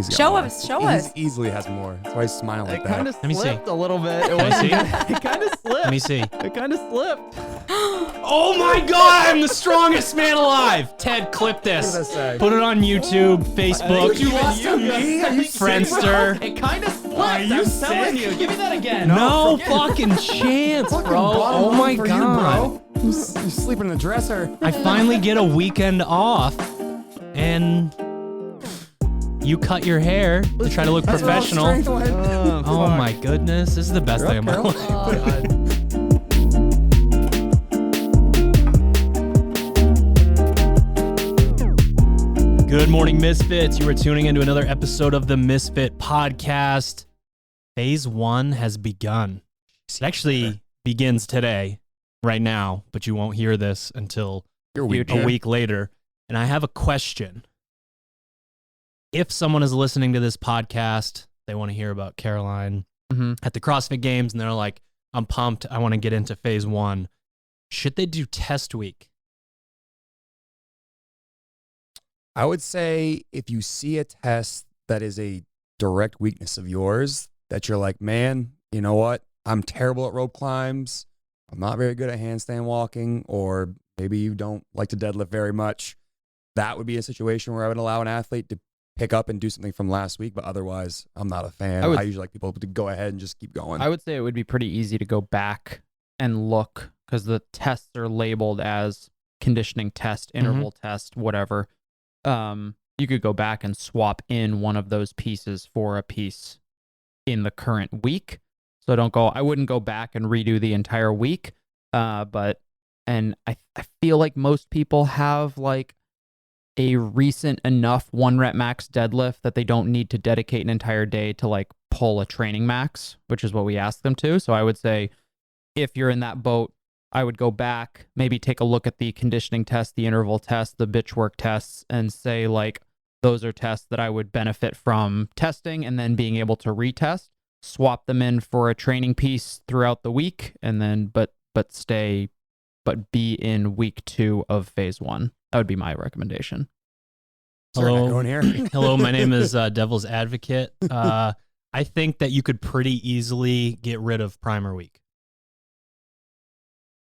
Show us. He easily has more. That's why he's smiling like It that. kind of Let me see. slipped a little bit. It Let me wasn't see. good. It kind of slipped. Let me see. It kind of slipped. Oh my God, I'm the strongest man alive. Ted, clip this. What did I say? Put it on YouTube, Facebook, You lost to me? Are you Friendster. It kind of slipped. Are you I'm sick? telling you. Give me that again. No forget it. fucking chance, Fucking bro. bottom Oh line my for God. You, bro. You're sleeping in the dresser. I finally get a weekend off, and you cut your hair to try to look That's where all professional. strength went. Oh my goodness, this is the best day of my Carol? life. Good morning, Misfits. You are tuning into another episode of the Misfit Podcast. Phase 1 has begun. It actually begins today, right now, but you won't hear this until You're a week later. And I have a question. If someone is listening to this podcast, they want to hear about Caroline at the CrossFit Games, and they're like, I'm pumped, I want to get into phase 1. Should they do test week? I would say if you see a test that is a direct weakness of yours, that you're like, man, you know what? I'm terrible at rope climbs. I'm not very good at handstand walking, or maybe you don't like to deadlift very much. That would be a situation where I would allow an athlete to pick up and do something from last week, but otherwise, I'm not a fan. I usually like people to go ahead and just keep going. I would say it would be pretty easy to go back and look because the tests are labeled as conditioning test, interval test, whatever. You could go back and swap in one of those pieces for a piece in the current week. So I wouldn't go back and redo the entire week. But I feel like most people have like a recent enough 1 rep max deadlift that they don't need to dedicate an entire day to like pull a training max, which is what we ask them to. So I would say if you're in that boat, I would go back, maybe take a look at the conditioning test, the interval test, the bitch work tests, and say like, those are tests that I would benefit from testing and then being able to retest, swap them in for a training piece throughout the week, and then, but be in week 2 of phase 1. That would be my recommendation. Hello. Going here. Hello, my name is Devil's Advocate. I think that you could pretty easily get rid of primer week.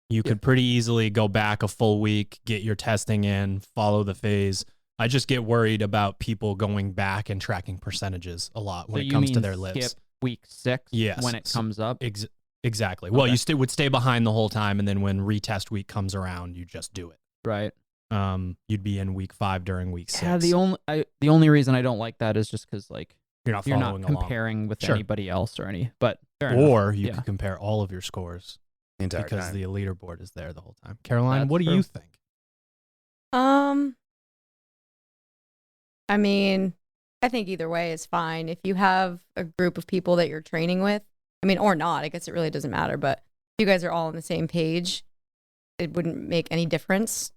You could pretty easily go back a full week, get your testing in, follow the phase. I just get worried about people going back and tracking percentages a lot when it comes to their lifts. Skip week 6 Yes. when it comes up? Exactly. Okay. Well, you would stay behind the whole time, and then when retest week comes around, you just do it. Right. You'd be in week 5 during week 6. Yeah, the only reason I don't like that is just because like You're not you're following not along. comparing with Sure. anybody else or any. But fair enough. Or you Yeah. could compare all of your scores The entire because time. the leaderboard is there the whole time. Caroline, That's what do true. you think? I mean, I think either way is fine. If you have a group of people that you're training with, I mean, or not, I guess it really doesn't matter, but if you guys are all on the same page, it wouldn't make any difference,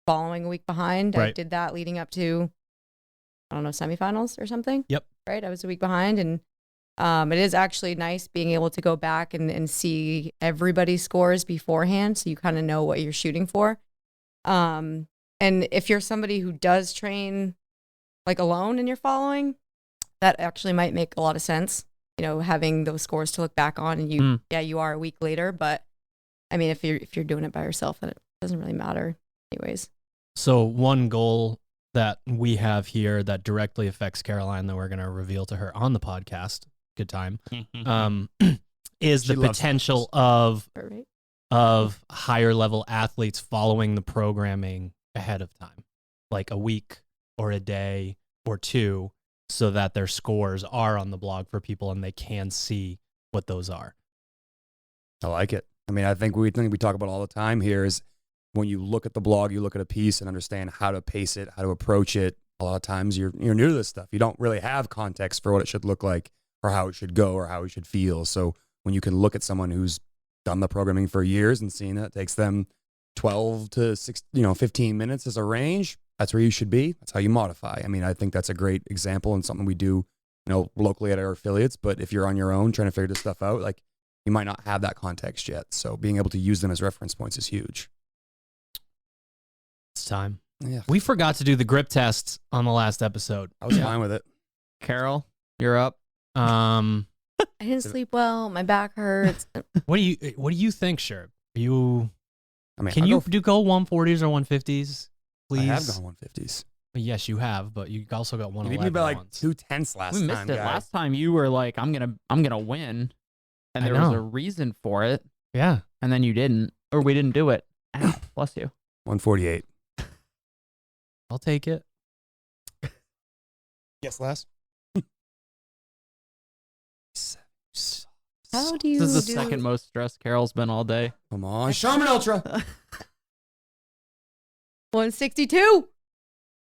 following a week behind. Right. I did that leading up to, I don't know, semifinals or something. Yep. Right? I was a week behind, and it is actually nice being able to go back and see everybody's scores beforehand, so you kind of know what you're shooting for. And if you're somebody who does train like alone and you're following, that actually might make a lot of sense, having those scores to look back on, and you are a week later. But I mean, if you're doing it by yourself, then it doesn't really matter anyways. So one goal that we have here that directly affects Caroline that we're going to reveal to her on the podcast, good time, is She the loves potential of Right? higher level athletes following the programming ahead of time, like a week or a day or 2, so that their scores are on the blog for people and they can see what those are. I like it. I mean, I think we talk about all the time here is when you look at the blog, you look at a piece and understand how to pace it, how to approach it. A lot of times you're new to this stuff. You don't really have context for what it should look like or how it should go or how it should feel. So when you can look at someone who's done the programming for years and seen that it takes them 12 to 15 minutes as a range, that's where you should be. That's how you modify. I mean, I think that's a great example and something we do, locally at our affiliates. But if you're on your own trying to figure this stuff out, like you might not have that context yet. So being able to use them as reference points is huge. It's time. Yeah. We forgot to do the grip tests on the last episode. I was fine with it. Carol, you're up. Um, I didn't sleep well. My back hurts. what do you think, Sherb? You I mean, can you go 140s or 150s, please? I have gone 150s. Yes, you have, but you also got You 111 beat me by like once. 2/10 last We time. missed it guys. last time. You were like, I'm gonna win, and I there was know. a reason for it, Yeah. and then you didn't, or we didn't do it. Ow, bless you. 148. I'll take it. Yes, last. How do you This is the do? second most stressed Carol's been all day. Come on, Charmin Ultra. 162.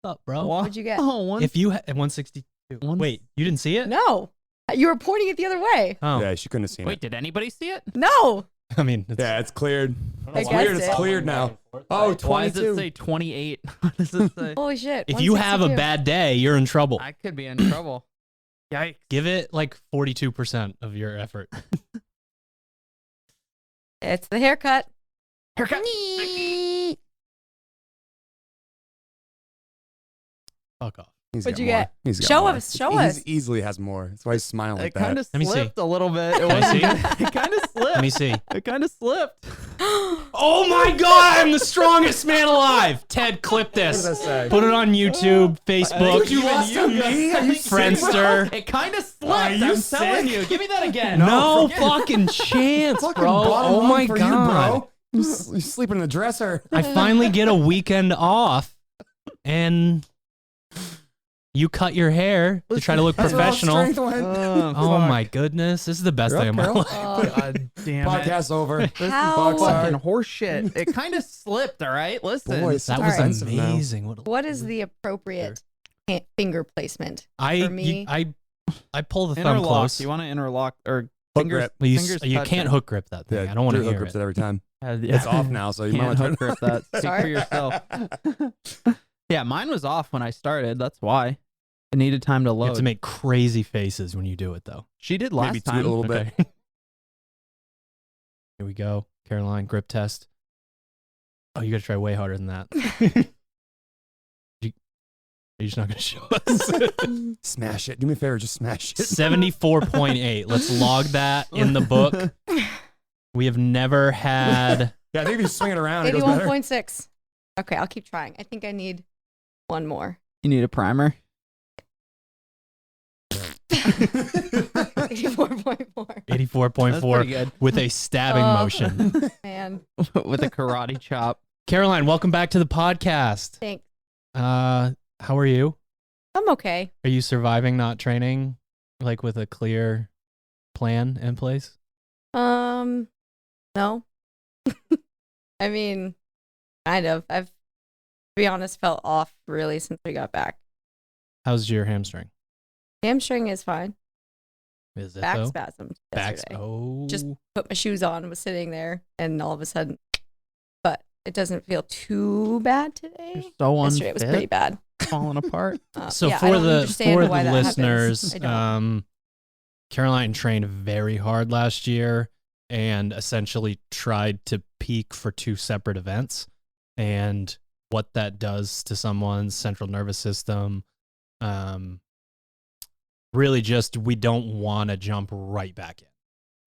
What's up, bro? What'd you get? Oh, If you at 162. Wait, you didn't see it? No. You were pointing it the other way. Oh, Yeah, she couldn't have seen wait, it. did anybody see it? No. I mean, it's, Yeah, it's cleared. I It's guessed weird. It's it. cleared now. Oh, Why does 22. it say 28? What does it say? Holy shit. if you have a 162. bad day, you're in trouble. I could be in trouble. Yikes. Give it like 42% of your effort. It's the haircut. Haircut. Fuck off. He's What'd got you more. get? He's got Show more. us, show He's us. easily has more. That's why he's smiling It like kind that. of Let me see. slipped a little bit. It Can I wasn't see? good. It kind of slipped. Let me see. It kind of slipped. Oh my God, I'm the strongest man alive. Ted, clip this. What does that say? Put it on YouTube, Facebook, Dude, you lost to me? Are you sick, bro? Friendster. It kind of slipped. Are you I'm telling sick? you. Give me that again. No forget it. fucking chance, Fucking bro. bottom Oh rung my for God. you, bro. You're sleeping in the dresser. I finally get a weekend off and you cut your hair to try to look That's where all professional. strength went. Oh my goodness. This is the best You're day up, of my Carol. life. Oh, God damn it. Podcast's over. How? Buck's Fucking hard. horse shit. It kind of slipped, all right? Listen. Boy, it's That so was offensive now. amazing. What, what is the appropriate finger placement? I, for me? I pull the thumb Interlock. close. You want to interlock or Hook fingers? grip. Well, fingers you touching. can't hook grip that thing. Yeah, I don't want to Drew hook hear grips it. it every time. Yeah. It's off now, so you might Can't want hook grip that. Speak Sorry. for yourself. Yeah, mine was off when I started. That's why. It needed time to You load. have to make crazy faces when you do it, though. She did Maybe last toot time. a little bit. Okay. Here we go. Caroline, grip test. Oh, you got to try way harder than that. Are you just not going to show us? Smash it. Do me a favor, just smash it. 74.8. Let's log that in the book. We have never had. Yeah, I think if you swing it around, it goes better. 81.6. Okay, I'll keep trying. I think I need one more. You need a primer. 84.4. 84.4 good. with a stabbing Oh. motion. Man, With a karate chop. Caroline, welcome back to the podcast. thanks. How are you? I'm okay. Are you surviving not training like with a clear plan in place? No. I mean, kind of. I've, to be honest, felt off really since we got back. How's your hamstring? Hamstring is fine. Is it Back though? spasm Back. yesterday. Oh. Just put my shoes on and was sitting there, and all of a sudden, but it doesn't feel too bad today. You're so Yesterday it was unfit. pretty bad. Falling apart. So yeah, I for don't the understand why that happens. listeners, I don't. Caroline trained very hard last year and essentially tried to peak for 2 separate events. And what that does to someone's central nervous system, really just we don't want to jump right back in.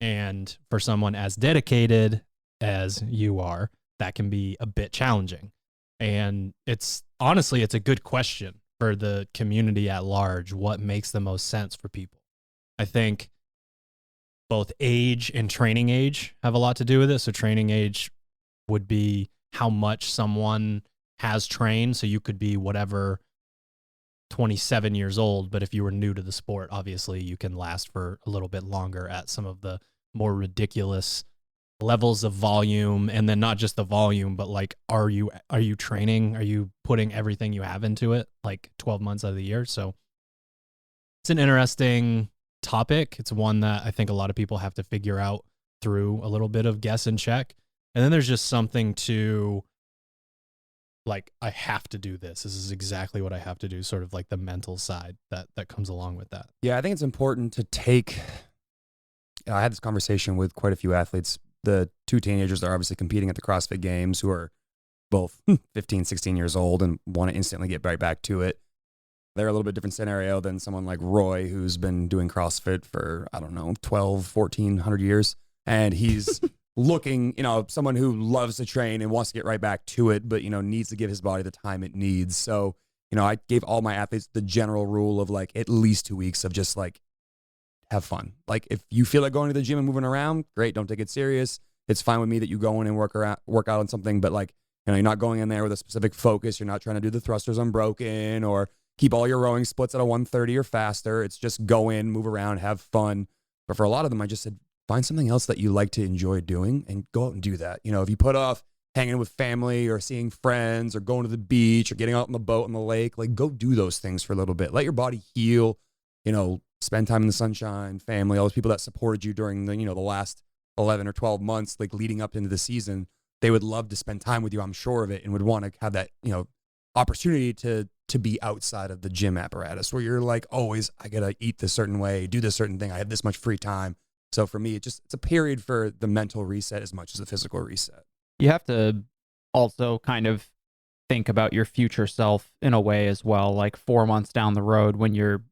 And for someone as dedicated as you are, that can be a bit challenging. And it's honestly, it's a good question for the community at large. What makes the most sense for people? I think both age and training age have a lot to do with it. So training age would be how much someone has trained. So you could be whatever, 27 years old, but if you were new to the sport, obviously you can last for a little bit longer at some of the more ridiculous levels of volume. And then not just the volume, but like, are you training? Are you putting everything you have into it like 12 months out of the year? So it's an interesting topic. It's one that I think a lot of people have to figure out through a little bit of guess and check. And then there's just something to like, I have to do this. This is exactly what I have to do. Sort of like the mental side that comes along with that. Yeah, I think it's important to take. I had this conversation with quite a few athletes. The 2 teenagers that are obviously competing at the CrossFit Games who are both 15, 16 years old and want to instantly get right back to it. They're a little bit different scenario than someone like Roy, who's been doing CrossFit for, I don't know, 12, 1,400 years. And he's looking, someone who loves to train and wants to get right back to it, but, needs to give his body the time it needs. So, I gave all my athletes the general rule of like at least 2 weeks of just like, have fun. Like if you feel like going to the gym and moving around, great. Don't take it serious. It's fine with me that you go in and work out on something, but like, you're not going in there with a specific focus. You're not trying to do the thrusters unbroken or keep all your rowing splits at a 130 or faster. It's just go in, move around, have fun. But for a lot of them, I just said, find something else that you like to enjoy doing and go out and do that. If you put off hanging with family or seeing friends or going to the beach or getting out on the boat on the lake, like go do those things for a little bit. Let your body heal, spend time in the sunshine, family, all those people that supported you during the, the last 11 or 12 months, like leading up into the season. They would love to spend time with you, I'm sure of it, and would want to have that, opportunity to be outside of the gym apparatus where you're like, always, I got to eat this certain way, do this certain thing. I have this much free time. So for me, it's a period for the mental reset as much as the physical reset. You have to also kind of think about your future self in a way as well, like 4 months down the road when you're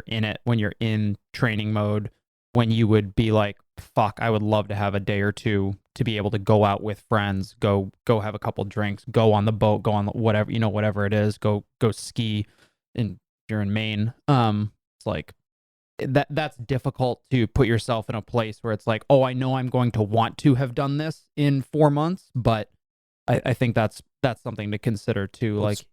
in it, when you're in training mode, when you would be like, fuck, I would love to have a day or two to be able to go out with friends, go have a couple drinks, go on the boat, go on whatever, whatever it is, go ski if you're in Maine. It's like that's difficult to put yourself in a place where it's like, oh, I know I'm going to want to have done this in 4 months, but I think that's something to consider too. Well, like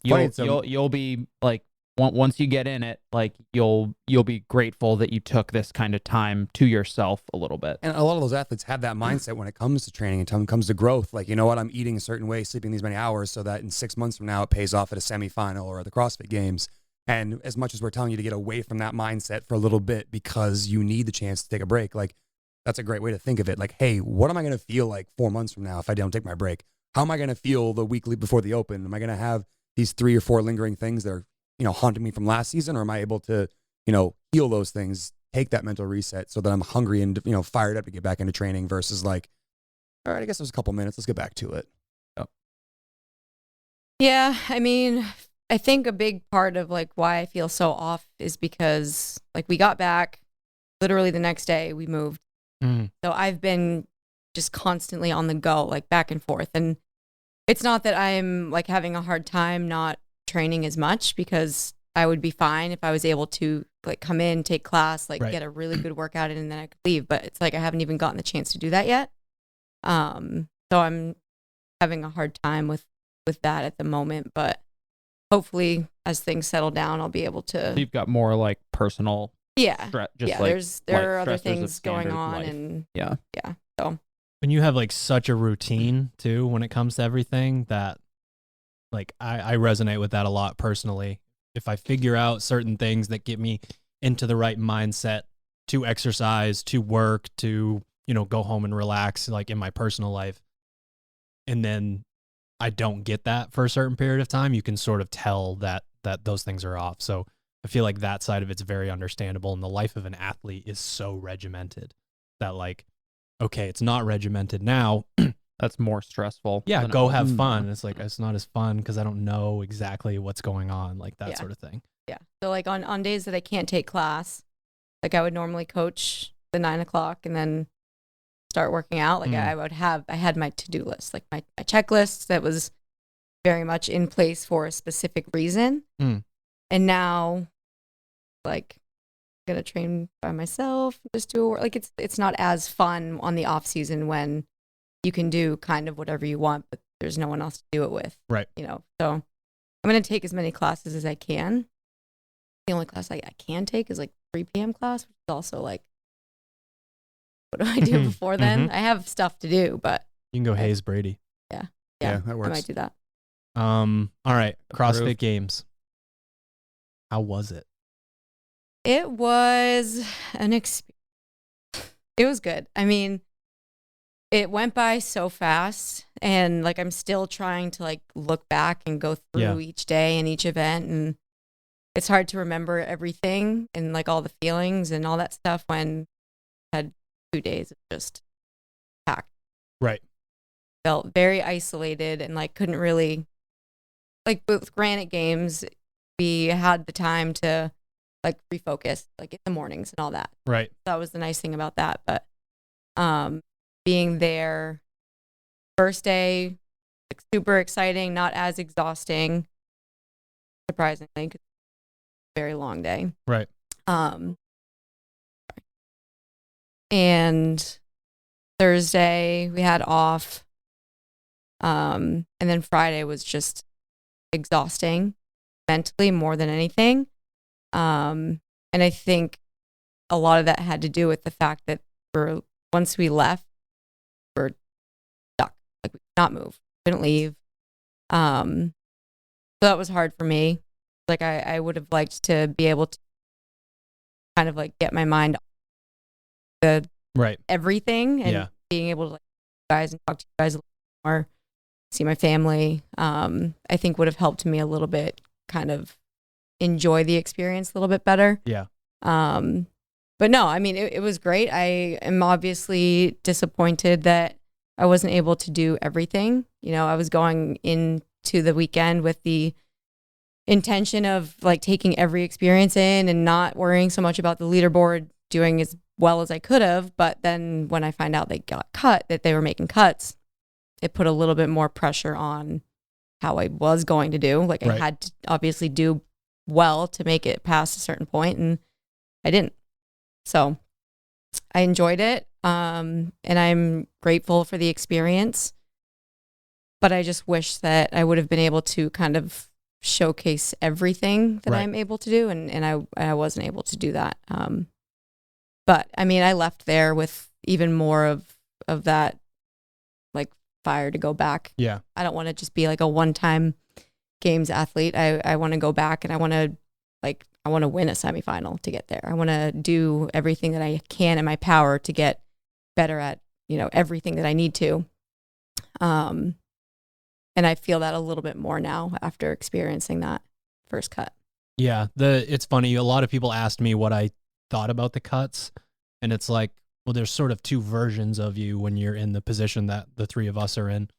you'll be like, once you get in it, like you'll be grateful that you took this kind of time to yourself a little bit. And a lot of those athletes have that mindset when it comes to training and comes to growth. Like, you know what, I'm eating a certain way, sleeping these many hours so that in 6 months from now, it pays off at a semifinal or at the CrossFit Games. And as much as we're telling you to get away from that mindset for a little bit because you need the chance to take a break, like that's a great way to think of it. Like, hey, what am I going to feel like 4 months from now if I don't take my break? How am I going to feel the week before the Open? Am I going to have these 3 or 4 lingering things that are, haunting me from last season? Or am I able to, heal those things, take that mental reset so that I'm hungry and, fired up to get back into training versus like, all right, I guess there's a couple minutes. Let's get back to it. Oh. Yeah. I mean, I think a big part of like why I feel so off is because like we got back literally the next day we moved. So I've been just constantly on the go, like back and forth. And it's not that I'm like having a hard time not training as much because I would be fine if I was able to like come in, take class, like get a really good workout in and then I could leave. But it's like I haven't even gotten the chance to do that yet. So I'm having a hard time with that at the moment. But hopefully as things settle down, I'll be able to. You've got more like personal. Yeah. Like there are other things going on life. and yeah. So when you have like such a routine too, when it comes to everything that like I resonate with that a lot personally. If I figure out certain things that get me into the right mindset to exercise, to work, to, go home and relax, like in my personal life, and then I don't get that for a certain period of time, you can sort of tell that those things are off. So I feel like that side of it's very understandable. And the life of an athlete is so regimented that like, okay, it's not regimented now. That's more stressful. Yeah, go have fun. It's like, it's not as fun because I don't know exactly what's going on, like that sort of thing. Yeah. So like on days that I can't take class, like I would normally coach the 9 o'clock and then start working out. Like I had my to-do list, like my checklist that was very much in place for a specific reason. And now like I'm going to train by myself, just do like it's not as fun on the off season when you can do kind of whatever you want, but there's no one else to do it with. Right. So I'm going to take as many classes as I can. The only class I can take is like 3 p.m. class, which is also like, what do I do before then? I have stuff to do, but. You can go Hayes Brady. Yeah, that works. I might do that. All right. CrossFit Approved. Games. How was it? It was an experience. It was good. I mean, it went by so fast and like I'm still trying to like look back and go through each day and each event, and it's hard to remember everything and like all the feelings and all that stuff when I had 2 days of just packed. Right. Felt very isolated and like couldn't really, like with Granite Games, we had the time to like refocus like in the mornings and all that. Right. That was the nice thing about that. But being there first day, like, super exciting, not as exhausting, surprisingly, because it's a very long day. Right. And Thursday we had off. And then Friday was just exhausting mentally more than anything. And I think a lot of that had to do with the fact that once we left, we're stuck. Like, we could not move, couldn't leave. So that was hard for me. Like, I would have liked to be able to kind of like get my mind off the everything and being able to like guys and talk to you guys a little more, see my family. I think would have helped me a little bit kind of enjoy the experience a little bit better. Yeah. But no, I mean, it was great. I am obviously disappointed that I wasn't able to do everything. You know, I was going into the weekend with the intention of like taking every experience in and not worrying so much about the leaderboard, doing as well as I could have. But then when I find out they got cut, that they were making cuts, it put a little bit more pressure on how I was going to do. Like, I had to obviously do well to make it past a certain point, and I didn't. So I enjoyed it, and I'm grateful for the experience. But I just wish that I would have been able to kind of showcase everything that I'm able to do, and I wasn't able to do that. But I mean, I left there with even more of that like fire to go back. Yeah. I don't want to just be like a one-time games athlete. I want to go back, and I want to win a semifinal to get there. I want to do everything that I can in my power to get better at, you know, everything that I need to. And I feel that a little bit more now after experiencing that first cut. Yeah. It's funny. A lot of people asked me what I thought about the cuts, and it's like, well, there's sort of two versions of you when you're in the position that the three of us are in.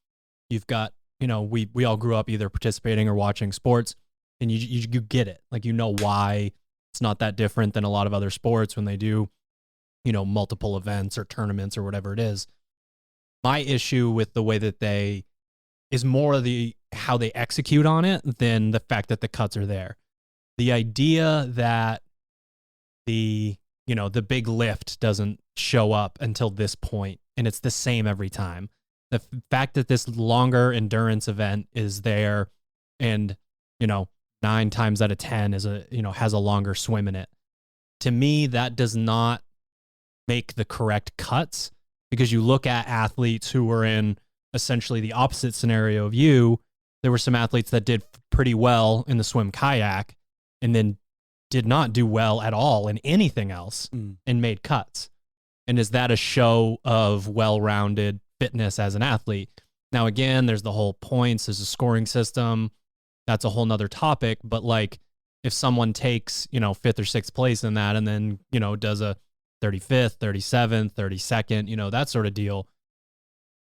You've got, you know, we all grew up either participating or watching sports, and you get it. Like, you know why it's not that different than a lot of other sports when they do, you know, multiple events or tournaments or whatever it is. My issue with the way that they is more how they execute on it than the fact that the cuts are there. The idea that the big lift doesn't show up until this point, and it's the same every time. The fact that this longer endurance event is there, and, you know, 9 times out of 10 has a longer swim in it. To me, that does not make the correct cuts, because you look at athletes who were in essentially the opposite scenario of you. There were some athletes that did pretty well in the swim kayak and then did not do well at all in anything else and made cuts. And is that a show of well-rounded fitness as an athlete? Now, again, there's the whole points, there's a scoring system. That's a whole nother topic. But like, if someone takes, you know, 5th or 6th place in that, and then, you know, does a 35th, 37th, 32nd, you know, that sort of deal,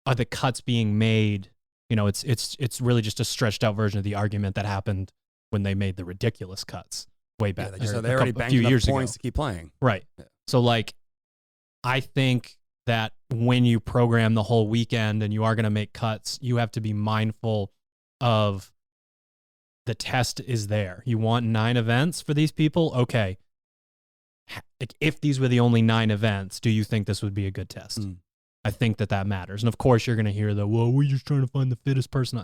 are the cuts being made? You know, it's really just a stretched out version of the argument that happened when they made the ridiculous cuts way back. Yeah, they already banked enough points to keep playing. Right. Yeah. So like, I think that when you program the whole weekend and you are going to make cuts, you have to be mindful of the test is there. You want 9 events for these people? Okay. If these were the only 9 events, do you think this would be a good test? I think that matters. And of course you're going to hear the, well, we're just trying to find the fittest person.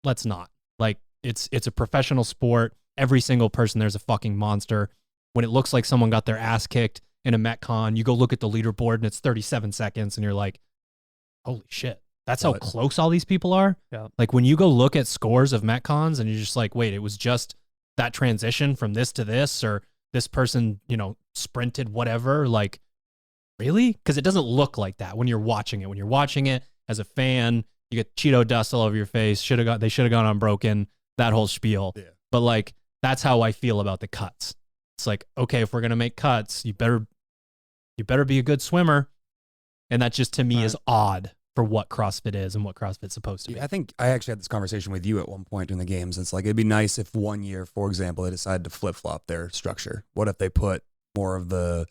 Let's not. Like, it's a professional sport. Every single person there's a fucking monster. When it looks like someone got their ass kicked in a Metcon, you go look at the leaderboard and it's 37 seconds and you're like, holy shit, that's how close all these people are. Yeah. Like, when you go look at scores of Metcons and you're just like, wait, it was just that transition from this to this, or this person, you know, sprinted whatever. Like, really? Because it doesn't look like that when you're watching it. When you're watching it as a fan, you get Cheeto dust all over your face. They should have gone unbroken, that whole spiel. Yeah. But like, that's how I feel about the cuts. It's like, okay, if we're going to make cuts, you better be a good swimmer. And that just, to me, is odd. for what CrossFit is and what CrossFit's supposed to be. I think I actually had this conversation with you at one point during the games. It's like, it'd be nice if one year, for example, they decided to flip-flop their structure. What if they put more of the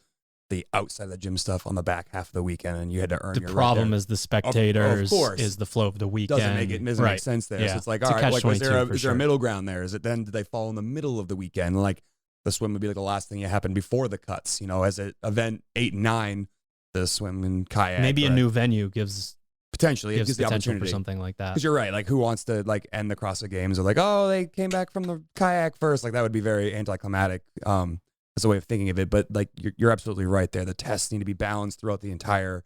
outside of the gym stuff on the back half of the weekend, and you had to earn your The problem right is the spectators, of course. is the flow of the weekend. Doesn't make sense there. Yeah. So it's like, It's all a right, like, is catch-22 there a middle ground there? Is it then, do they fall in the middle of the weekend? Like, the swim would be like the last thing that happened before the cuts, as an event 8 and 9, the swim and kayak. Maybe a new venue gives potentially it gives the potential opportunity for something like that. Because you're right. Like, who wants to like end the CrossFit Games or like, oh, they came back from the kayak first? Like, that would be very anticlimactic. As a way of thinking of it. But like, you're absolutely right there. The tests need to be balanced throughout the entire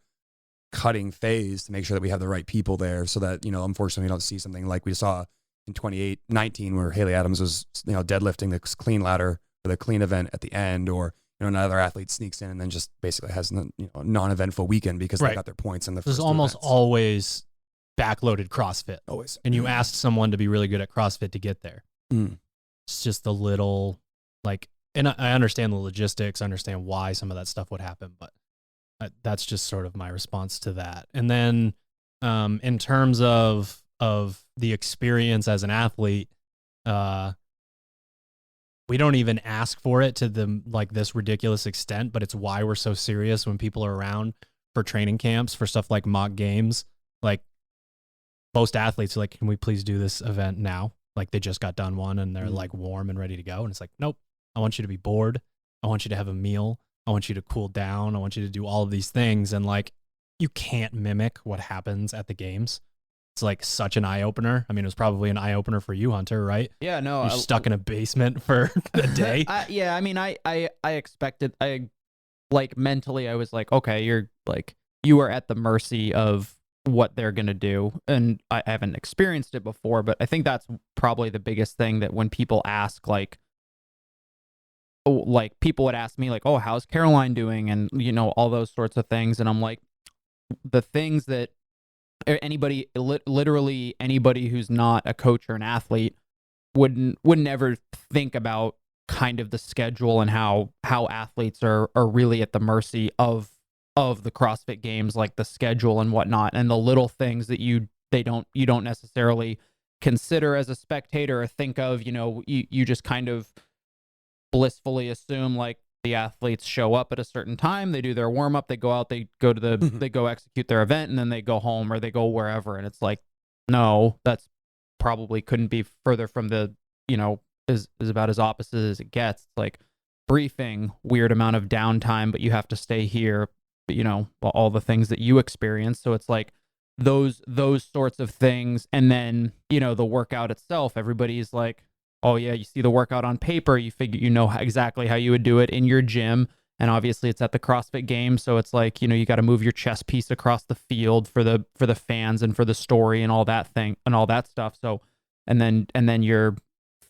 cutting phase to make sure that we have the right people there, so that unfortunately, we don't see something like we saw in 2019 where Haley Adams was deadlifting the clean ladder for the clean event at the end, or another athlete sneaks in and then just basically has a non-eventful weekend because they got their points in the first There's almost always backloaded CrossFit. Always. And you asked someone to be really good at CrossFit to get there. Mm. It's just a little like, and I understand the logistics, I understand why some of that stuff would happen, but that's just sort of my response to that. And then in terms of the experience as an athlete, we don't even ask for it to this ridiculous extent, but it's why we're so serious when people are around for training camps, for stuff like mock games. Like, most athletes are like, can we please do this event now? Like, they just got done one and they're like warm and ready to go. And it's like, nope, I want you to be bored. I want you to have a meal. I want you to cool down. I want you to do all of these things. And like, you can't mimic what happens at the games. It's like such an eye opener. I mean, it was probably an eye opener for you, Hunter, right? Yeah, no. You're stuck in a basement for a day. Yeah, I mean, I expected, mentally, I was like, okay, you are at the mercy of what they're going to do. And I haven't experienced it before, but I think that's probably the biggest thing, that when people ask, like people would ask me like, oh, how's Caroline doing? And, all those sorts of things. And I'm like, the things that literally anybody who's not a coach or an athlete would never think about, kind of the schedule and how athletes are really at the mercy of the CrossFit Games, like the schedule and whatnot, and the little things that you don't necessarily consider as a spectator or think of. You just kind of blissfully assume like the athletes show up at a certain time, they do their warm up, they go out, they go to they go execute their event, and then they go home or they go wherever. And it's like, no, that's probably couldn't be further from the, is about as opposite as it gets. It's like briefing, weird amount of downtime, but you have to stay here, all the things that you experience. So it's like those sorts of things. And then, the workout itself, everybody's like, oh yeah, you see the workout on paper, you figure exactly how you would do it in your gym, and obviously it's at the CrossFit Games, so it's like, you got to move your chess piece across the field for the fans and for the story and all that thing and all that stuff. So and then you're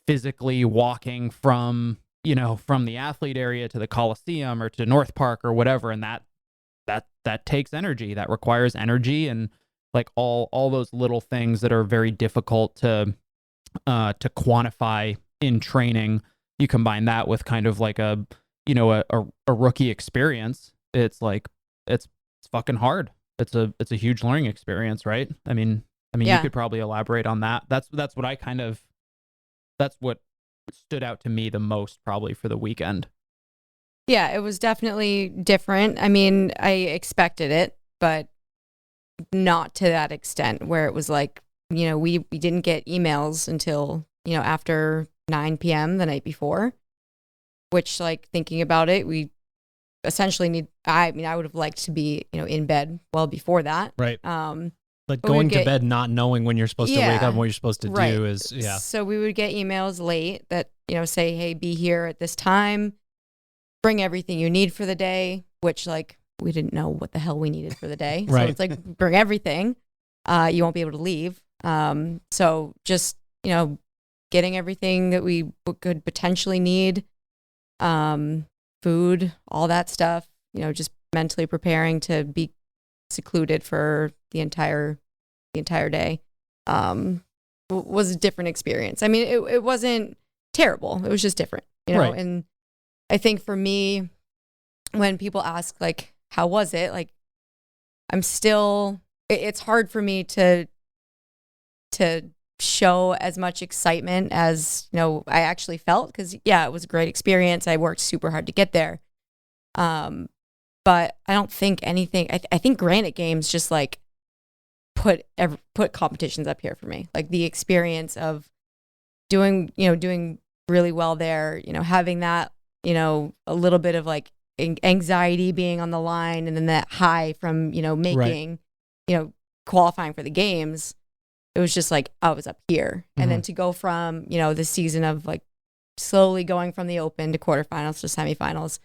physically walking from the athlete area to the Coliseum or to North Park or whatever, and that takes energy, that requires energy, and like all those little things that are very difficult to quantify in training. You combine that with kind of like a rookie experience. It's like, it's fucking hard. It's a huge learning experience, right? I mean, yeah. You could probably elaborate on that. That's what stood out to me the most probably for the weekend. Yeah, it was definitely different. I mean, I expected it, but not to that extent where it was like, we didn't get emails until, after 9 p.m. the night before, which, like, thinking about it, we essentially I would have liked to be, in bed well before that. Right. But going to bed not knowing when you're supposed to wake up and what you're supposed to do is, yeah. So we would get emails late that, say, hey, be here at this time, bring everything you need for the day, which, like, we didn't know what the hell we needed for the day. Right. So it's like, bring everything. You won't be able to leave. So just, getting everything that we could potentially need, food, all that stuff, just mentally preparing to be secluded for the entire day, was a different experience. I mean, it wasn't terrible. It was just different, Right. And I think for me, when people ask like, how was it? Like, I'm still it's hard for me to show as much excitement as, I actually felt, because it was a great experience. I worked super hard to get there. But I don't think anything, I think Granite Games just like put competitions up here for me. Like the experience of doing really well there, having that, a little bit of like anxiety being on the line, and then that high from, making, qualifying for the games. It was just like, I was up here. And then to go from, the season of like slowly going from the open to quarterfinals to semifinals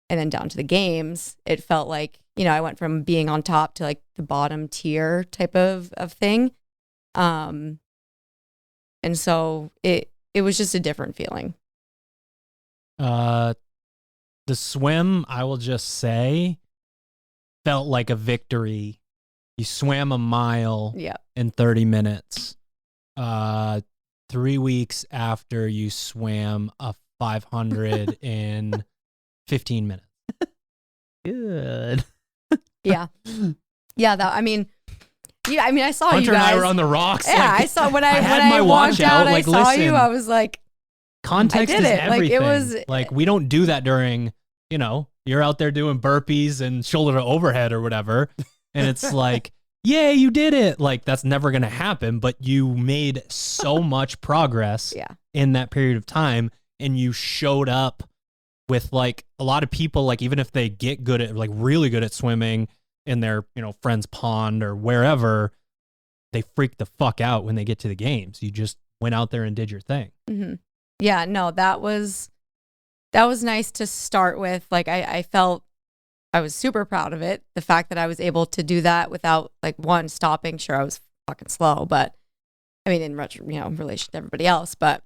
and then down to the games, it felt like, I went from being on top to like the bottom tier type of thing. And so it was just a different feeling. The swim, I will just say, felt like a victory. You swam a mile in 30 minutes. 3 weeks after you swam a 500 in 15 minutes. Good. Yeah. Yeah. I saw Hunter you guys. and I were on the rocks. Yeah, like, I saw when I had my walked watch out. like, I saw listen, you. I was like, context I did is it. Like, everything. it was like, we don't do that during, you're out there doing burpees and shoulder to overhead or whatever. And it's like, yay, you did it. Like, that's never going to happen. But you made so much progress in that period of time. And you showed up with like a lot of people, like even if they get good at like really good at swimming in their, friend's pond or wherever, they freak the fuck out when they get to the games. You just went out there and did your thing. Mm-hmm. Yeah, no, that was nice to start with. Like I felt I was super proud of it. The fact that I was able to do that without like one stopping. Sure, I was fucking slow, but I mean, in relation to everybody else, but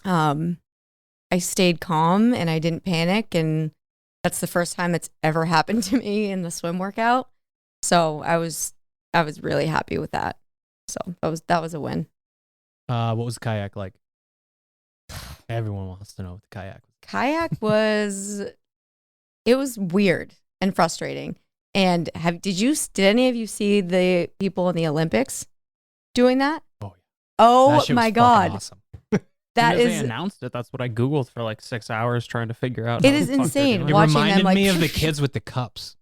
I stayed calm and I didn't panic, and that's the first time that's ever happened to me in the swim workout. So I was really happy with that. So that was a win. What was the kayak like? Everyone wants to know what the kayak was. Kayak it was weird and frustrating. And did any of you see the people in the Olympics doing that? Oh, yeah. Oh That shit was my fucking God. awesome. That As is, they announced it. That's what I Googled for like 6 hours trying to figure out. It how is the fuck they're insane. doing It Watching reminded them, like, me of the kids with the cups.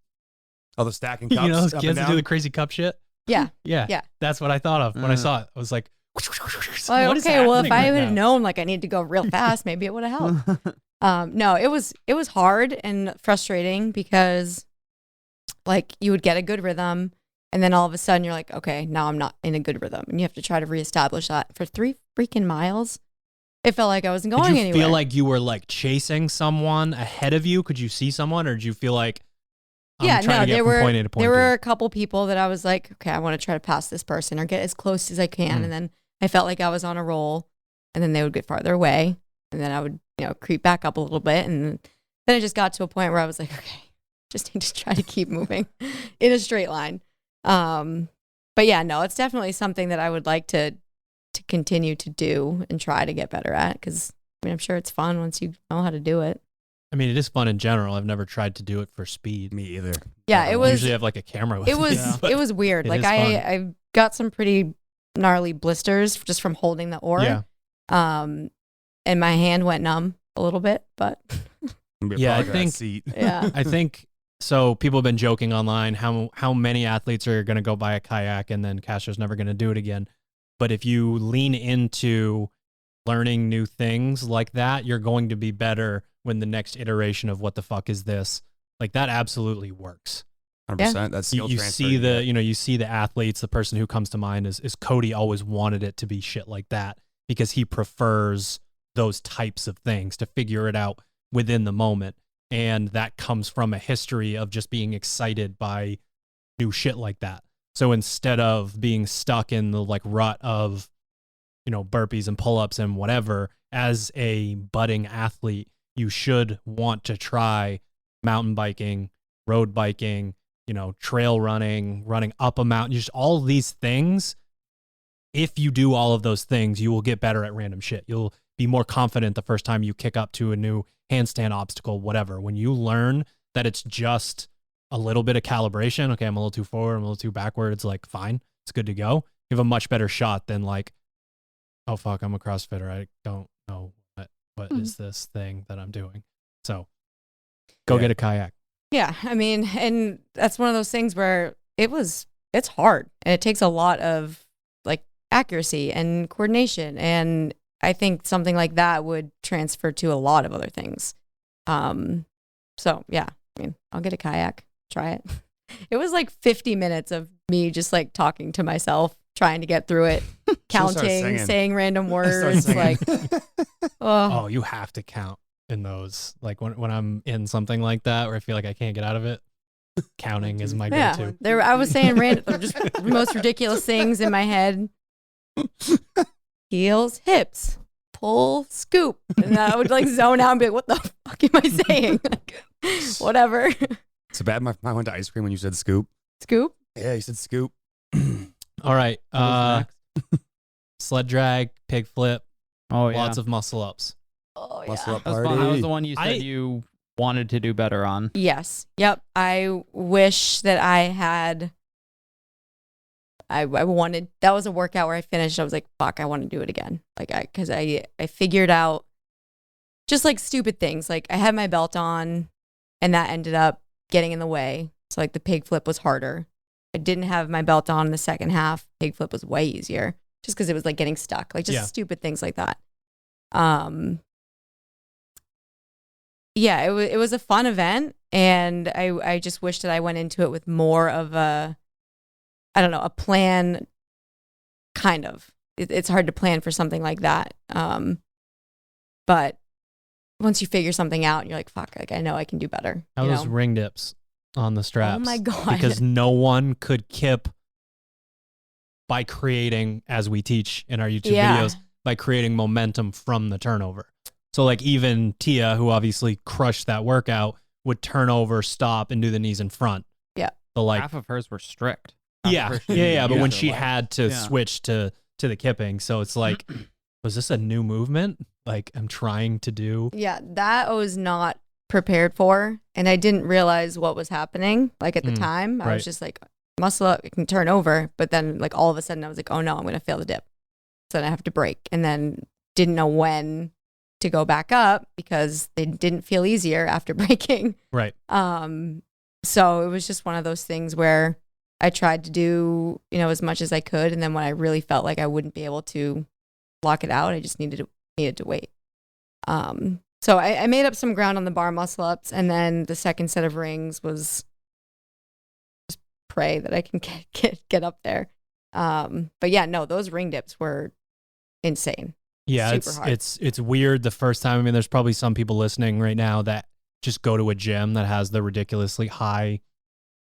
Oh, the stacking cups. Those up kids and that down? do the crazy cup shit. yeah. Yeah. That's what I thought of when I saw it. I was like, Like, what is okay, well, if happening I right would now? have known, like I need to go real fast, maybe it would have helped. No, it was hard and frustrating because like you would get a good rhythm and then all of a sudden you're like, okay, now I'm not in a good rhythm, and you have to try to reestablish that for 3 freaking miles. It felt like I wasn't going Did you anywhere. feel like you were like chasing someone ahead of you? Could you see someone, or did you feel like I'm trying to get from point A to point there B? were a couple people that I was like, okay, I want to try to pass this person or get as close as I can. And then I felt like I was on a roll, and then they would get farther away, and then I would, creep back up a little bit. And then it just got to a point where I was like, okay, just need to try to keep moving in a straight line. But yeah, no, it's definitely something that I would like to continue to do and try to get better at, because I'm sure it's fun once you know how to do it. I mean, it is fun in general. I've never tried to do it for speed. Me either. Yeah, Never it will. was. Usually I have like a camera with It was. me, but It was weird. it Like is fun. I got some pretty gnarly blisters just from holding the oar. Yeah. And my hand went numb a little bit, but Yeah, I Progress think- seat. yeah. I think so. People have been joking online how many athletes are going to go buy a kayak and then Castro's never going to do it again. But if you lean into learning new things like that, you're going to be better when the next iteration of what the fuck is this? Like that absolutely works. 100%. That's skill You transfer. see you see the athletes. The person who comes to mind is Cody. Always wanted it to be shit like that because he prefers those types of things to figure it out within the moment. And that comes from a history of just being excited by new shit like that. So instead of being stuck in the like rut of, burpees and pull-ups and whatever, as a budding athlete, you should want to try mountain biking, road biking, trail running up a mountain, just all these things. If you do all of those things, you will get better at random shit. You'll be more confident the first time you kick up to a new handstand obstacle, whatever. When you learn that it's just a little bit of calibration. Okay, I'm a little too forward, I'm a little too backward. It's like, fine, it's good to go. You have a much better shot than like, oh fuck, I'm a CrossFitter. I don't know what is this thing that I'm doing. So go get a kayak. Yeah, I mean, and that's one of those things where it's hard and it takes a lot of like accuracy and coordination. And I think something like that would transfer to a lot of other things. So yeah, I mean, I'll get a kayak, try it. It was like 50 minutes of me just like talking to myself, trying to get through it, counting, saying random words. Like, oh, you have to count in those. Like when I'm in something like that where I feel like I can't get out of it, counting is my go-to. I was saying random, just the most ridiculous things in my head. Heels, hips, pull, scoop. And I would like zone out and be like, what the fuck am I saying? Like, whatever. So bad my went to ice cream when you said scoop. Scoop? Yeah, you said scoop. All right. Sled drag, pig flip. Oh, yeah. Lots of muscle ups. Oh, yeah. Muscle up That was party. fun. That was the one you said you wanted to do better on. Yes. Yep. I wish that I had. I wanted, that was a workout where I finished. I was like, fuck, I want to do it again. Like, because I figured out just like stupid things. Like, I had my belt on and that ended up getting in the way. So, like, the pig flip was harder. I didn't have my belt on in the second half. Pig flip was way easier just because it was like getting stuck. Like, just stupid things like that. Yeah, it was a fun event. And I just wish that I went into it with more of a, I don't know, a plan, kind of. It's hard to plan for something like that. But once you figure something out, you're like, fuck, like I know I can do better. How those ring dips on the straps? Oh my God. Because no one could kip by creating, as we teach in our YouTube videos, by creating momentum from the turnover. So like even Tia, who obviously crushed that workout, would turn over, stop, and do the knees in front. Yeah. So like half of hers were strict. Yeah. But when she had to switch to the kipping, so it's like, was this a new movement? Like I'm trying to do. Yeah, that I was not prepared for, and I didn't realize what was happening. Like at the time, I was just like, muscle up, it can turn over. But then like all of a sudden, I was like, oh no, I'm gonna fail the dip. So then I have to break, and then didn't know when to go back up because they didn't feel easier after breaking. Right. So it was just one of those things where I tried to do, as much as I could. And then when I really felt like I wouldn't be able to block it out, I just needed to wait. So I made up some ground on the bar muscle ups. And then the second set of rings was just pray that I can get up there. But yeah, no, those ring dips were insane. Yeah, it's weird the first time. I mean, there's probably some people listening right now that just go to a gym that has the ridiculously high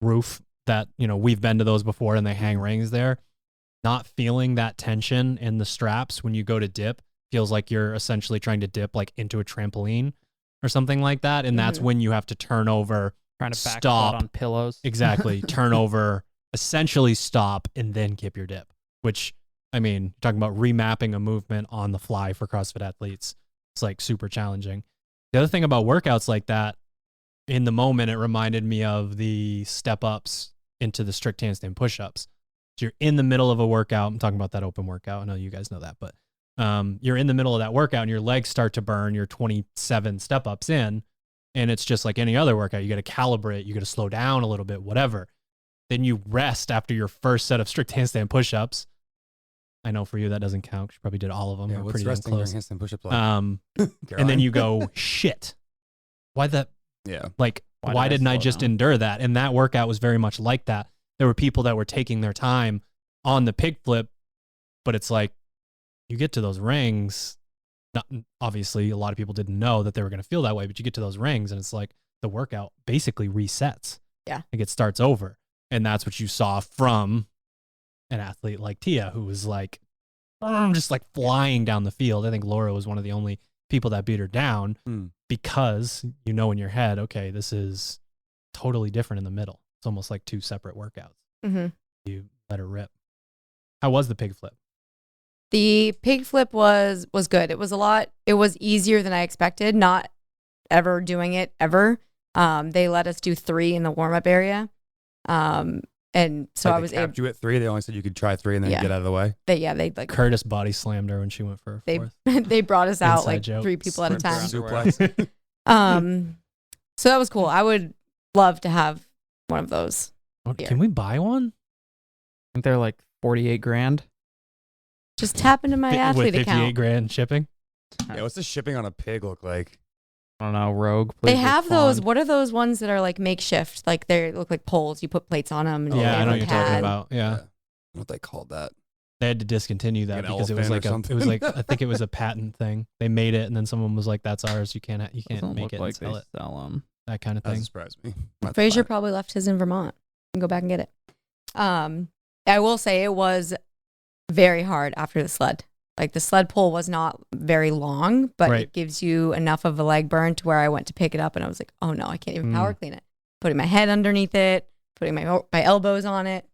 roof that, we've been to those before and they hang rings there. Not feeling that tension in the straps when you go to dip feels like you're essentially trying to dip like into a trampoline or something like that. And that's when you have to turn over, trying to back stop on pillows. Exactly. Turn over, essentially stop, and then kip your dip, which, I mean, talking about remapping a movement on the fly for CrossFit athletes, it's like super challenging. The other thing about workouts like that, in the moment, it reminded me of the step ups into the strict handstand push-ups. So you're in the middle of a workout. I'm talking about that open workout. I know you guys know that, but you're in the middle of that workout and your legs start to burn. You're 27 step ups in, and it's just like any other workout. You got to calibrate. You got to slow down a little bit, whatever. Then you rest after your first set of strict handstand push-ups. I know for you that doesn't count. You probably did all of them. Yeah, what's resting during handstand push-ups like? And then you go, shit. Why that? Yeah. Like, why didn't I just endure that? And that workout was very much like that. There were people that were taking their time on the pig flip, but it's like, you get to those rings. Not, obviously, a lot of people didn't know that they were going to feel that way, but you get to those rings and it's like the workout basically resets. Yeah. Like it starts over. And that's what you saw from an athlete like Tia, who was like, just like flying down the field. I think Laura was one of the only people that beat her down because in your head, okay, this is totally different in the middle. It's almost like two separate workouts. Mm-hmm. You let her rip. How was the pig flip? The pig flip was good. It was easier than I expected, not ever doing it ever. They let us do 3 in the warm-up area. And so I was able. You at 3. They only said you could try 3 and then get out of the way. They like Curtis body slammed her when she went for a 4th. They brought us out Inside like joke. 3 people at a time. Suplex. So that was cool. I would love to have one of those. Can we buy one? I think they're like 48 grand. Just tap into my athlete with 58 account. grand shipping. Yeah, what's the shipping on a pig look like? I don't know, Rogue. They have those. What are those ones that are like makeshift? Like they look like poles. You put plates on them. And Yeah, I know what they you're had- talking about. Yeah. What they called that? They had to discontinue that Like an because it was elephant or like something. I think it was a patent thing. They made it and then someone was like, "That's ours. You can't Doesn't make look it like and sell they it." sell them. That kind of That thing. surprised me. Fraser probably left his in Vermont. You can go back and get it. I will say it was very hard after the sled. Like the sled pull was not very long, but Right. it gives you enough of a leg burn to where I went to pick it up and I was like, oh no, I can't even power clean it. Putting my head underneath it, putting my elbows on it.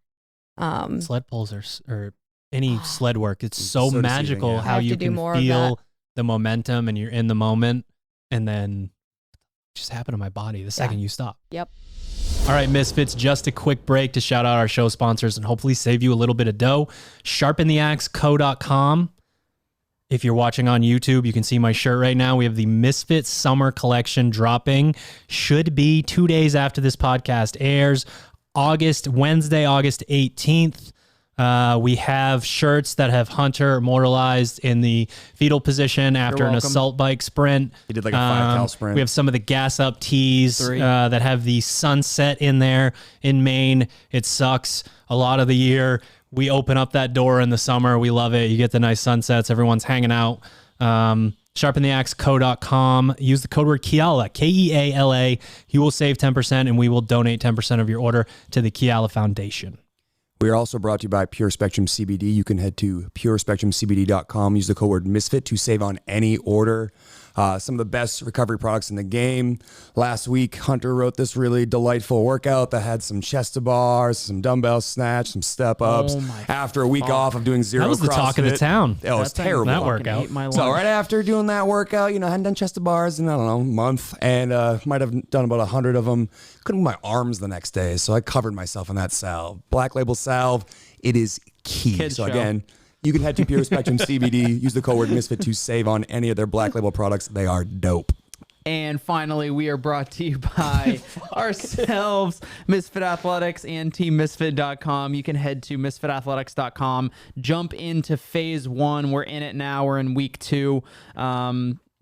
Sled pulls or any sled work. It's so so magical deceiving, yeah. I how have you to do can more of feel the momentum and you're in the moment, and then it just happened to my body the second you stop. Yep. All right, Misfits, just a quick break to shout out our show sponsors and hopefully save you a little bit of dough. SharpenTheAxeCo.com. If you're watching on YouTube, you can see my shirt right now. We have the Misfit Summer Collection dropping. Should be 2 days after this podcast airs. Wednesday, August 18th. We have shirts that have Hunter immortalized in the fetal position after an welcome. assault bike sprint. He did like a 5-cal sprint. We have some of the gas up tees 3. that have the sunset in there in Maine. It sucks a lot of the year. We open up that door in the summer. We love it. You get the nice sunsets. Everyone's hanging out. SharpenTheAxeCo.com. Use the code word Keala, Keala. You will save 10% and we will donate 10% of your order to the Keala Foundation. We are also brought to you by Pure Spectrum CBD. You can head to purespectrumcbd.com. Use the code word Misfit to save on any order. Some of the best recovery products in the game. Last week, Hunter wrote this really delightful workout that had some chest to bars, some dumbbell snatch, some step ups. Oh my After a week off of doing zero That was the talk of the CrossFit. town. It was That thing terrible. That fucking workout. ate my So lunch. right after doing that workout, I hadn't done chest to bars in, I don't know, a month, and might have done about 100 of them. Couldn't move my arms the next day, so I covered myself in that salve. Black Label salve, it is key. Kid so show. again, you can head to Pure Spectrum CBD, use the code word Misfit to save on any of their Black Label products. They are dope. And finally, we are brought to you by ourselves, Misfit Athletics and TeamMisfit.com. You can head to MisfitAthletics.com, jump into phase 1. We're in it now. We're in week 2.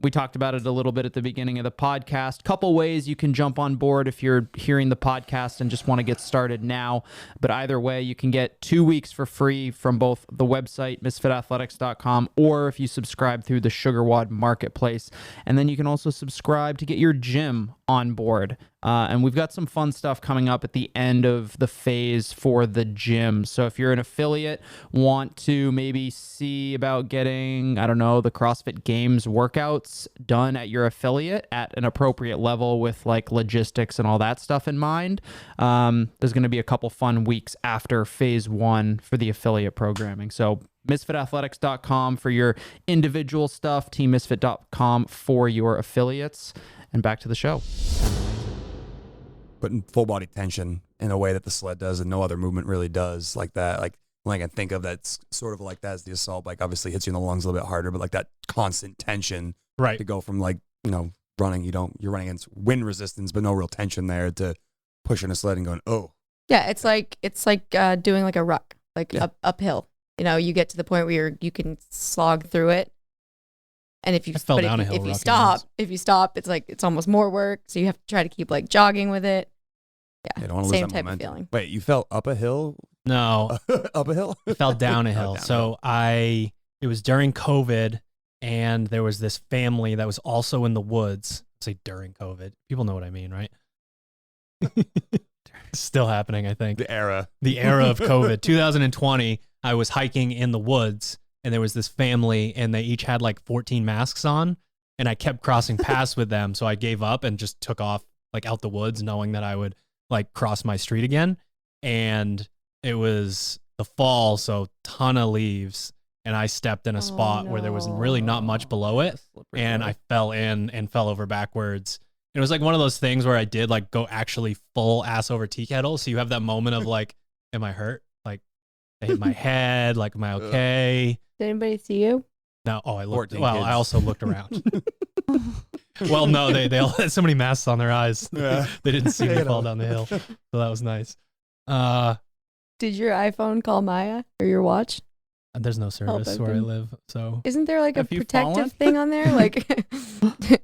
We talked about it a little bit at the beginning of the podcast. Couple ways you can jump on board if you're hearing the podcast and just want to get started now. But either way, you can get 2 weeks for free from both the website, misfitathletics.com, or if you subscribe through the SugarWOD marketplace. And then you can also subscribe to get your gym on board. And we've got some fun stuff coming up at the end of the phase for the gym. So if you're an affiliate, want to maybe see about getting, I don't know, the CrossFit Games workouts done at your affiliate at an appropriate level with like logistics and all that stuff in mind, there's going to be a couple fun weeks after phase 1 for the affiliate programming. So MisfitAthletics.com for your individual stuff, TeamMisfit.com for your affiliates. And back to the show. Putting full body tension in a way that the sled does and no other movement really does like that. Like when I can think of that's sort of like that as the assault bike obviously hits you in the lungs a little bit harder, but like that constant tension Right. to go from like, running, you're running against wind resistance, but no real tension there to pushing a sled and going, oh. Yeah, it's like doing like a ruck, like uphill. You get to the point where you can slog through it. And if you I fell down a hill if you rucking stop, once. it's like it's almost more work. So you have to try to keep like jogging with it. Yeah, You don't want to same lose that type momentum. of feeling. Wait, you fell up a hill? No, Up a hill? I fell down a hill. down a So it was during COVID, and there was this family that was also in the woods. Say during COVID. People know what I mean, right? Still happening, I think. The era. The era of COVID. 2020, I was hiking in the woods, and there was this family, and they each had like 14 masks on, and I kept crossing paths with them, so I gave up and just took off like out the woods, knowing that I would like cross my street again. And it was the fall, so ton of leaves, and I stepped in a spot where there was really not much below it, and I fell in and fell over backwards It was like one of those things where I did like go actually full ass over tea kettle. So you have that moment of like, am I hurt? Like, I hit my head. Like, am I okay? Did anybody see you? No. Oh, I looked. 14 Well, kids. I also looked around. Well, no, they all had so many masks on their eyes. Yeah. They didn't see me fall down the hill. So that was nice. Did your iPhone call Maya or your watch? There's no service where I open. live. So Isn't there like Have a you protective fallen? thing on there? Like,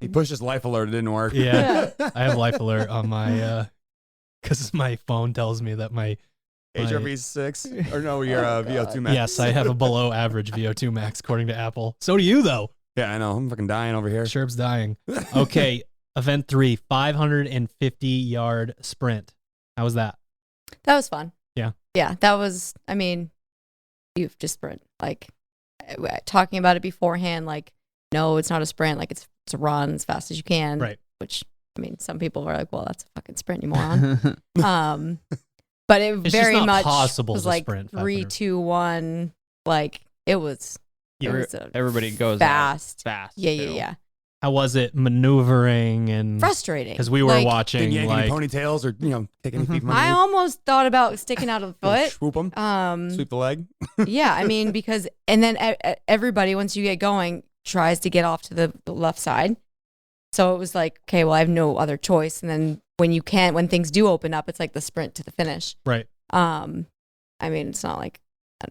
He pushed his life alert. It didn't work. yeah, I have life alert on my, because my phone tells me that my HRV 6 or no, your Oh, VO2 God. max. yes, I have a below average VO2 max according to Apple. So do you though. Yeah, I know. I'm fucking dying over here. Sherp's dying. Okay, event 3, 550-yard sprint. How was that? that was fun. Yeah. Yeah, that was, I mean, you've just sprint. Like, talking about it beforehand, like, no, it's not a sprint. Like, it's a run as fast as you can. Right. Which, I mean, some people are like, well, that's a fucking sprint, you moron. But it It's very just not much possible was to like sprint 3, 500. 2, 1. Like, it was, it was a Everybody goes fast. fast. Yeah, too. yeah. How was it maneuvering and Frustrating. because we were Like, Didn't watching yank like any ponytails or take any feet from I underneath? almost thought about sticking out a foot. Swoop them. Sweep the leg. Yeah, I mean, because, and then everybody, once you get going, tries to get off to the left side. So it was like, okay, well, I have no other choice. And then when things do open up, it's like the sprint to the finish. right. I mean, it's not like,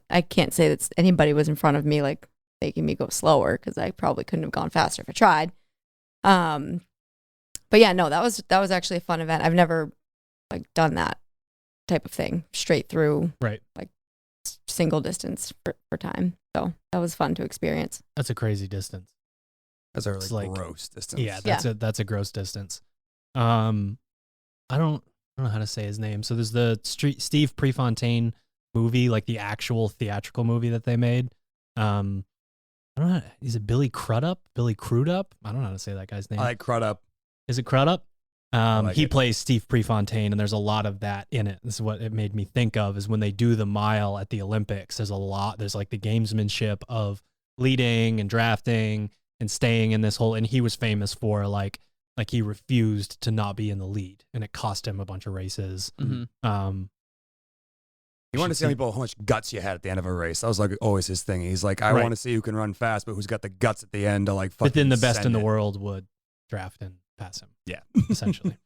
I can't say that anybody was in front of me, like making me go slower, because I probably couldn't have gone faster if I tried. But yeah, no, that was actually a fun event. I've never like done that type of thing straight through, Right. like single distance for time. So that was fun to experience. That's a crazy distance. That's a It's really like- gross distance. Yeah, that's a gross distance. I don't know how to say his name. So there's the Steve Prefontaine movie, like the actual theatrical movie that they made. I don't know. Is it Billy Crudup? Billy Crudup? I don't know how to say that guy's name. I like Crudup. Is it Crudup? like He it. plays Steve Prefontaine, and there's a lot of that in it. This is what it made me think of, is when they do the mile at the Olympics, there's like the gamesmanship of leading and drafting and staying in this whole, and he was famous for like he refused to not be in the lead, and it cost him a bunch of races. Mhm. You want to see how much guts you had at the end of a race. That was like always his thing. He's like, I Right. want to see who can run fast, but who's got the guts at the end to like fucking But then the best send in the it. world would draft and pass him. Yeah. Essentially.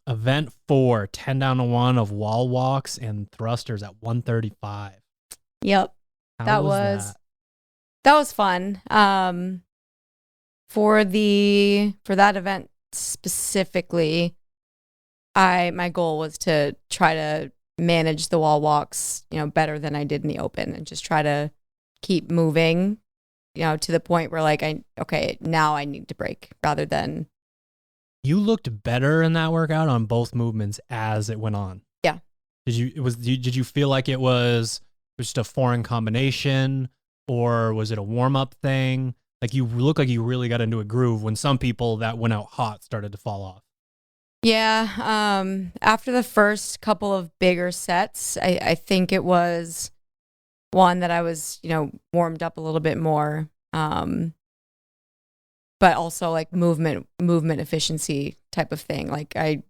Event 4, 10 down to 1 of wall walks and thrusters at 135. Yep. How That was That was fun. For that event specifically, my goal was to try to manage the wall walks, better than I did in the open, and just try to keep moving, to the point where like now I need to break, rather than. You looked better in that workout on both movements as it went on. Yeah. Did you feel like it was just a foreign combination, or was it a warm up thing? Like you look like you really got into a groove when some people that went out hot started to fall off. Yeah. After the first couple of bigger sets, I think it was one that I was, warmed up a little bit more. But also like movement efficiency type of thing. Like I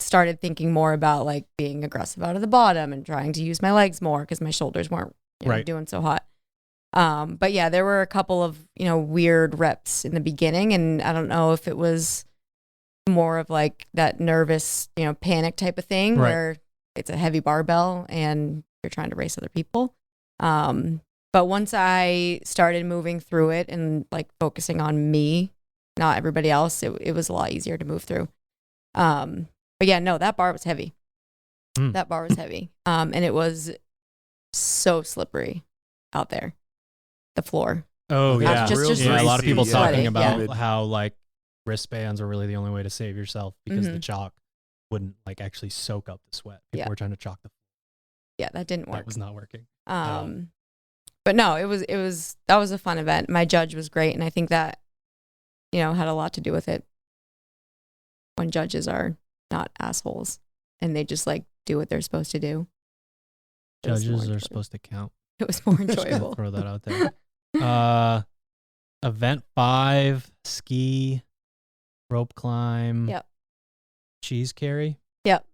started thinking more about like being aggressive out of the bottom and trying to use my legs more, because my shoulders weren't Right. doing so hot. But yeah, there were a couple of, weird reps in the beginning, and I don't know if it was more of like that nervous, panic type of thing, Right. where it's a heavy barbell and you're trying to race other people. But once I started moving through it and like focusing on me, not everybody else, it was a lot easier to move through. But yeah, no, that bar was heavy. Mm. That bar was heavy. And it was so slippery out there, the floor. Oh Yeah, yeah, just yeah. A lot of people greasy, talking yeah. about Yeah. how like wristbands are really the only way to save yourself, because the Mhm. chalk wouldn't like actually soak up the sweat. People Yeah. were trying to chalk Yeah, that didn't that work. was not working. But no, that was a fun event. My judge was great, and I think that, had a lot to do with it. When judges are not assholes and they just like do what they're supposed to do. It was more Judges are enjoyable. supposed to count. It was more Just gonna enjoyable. throw that out there. Event 5, ski. rope climb. Yep. Cheese carry. Yep.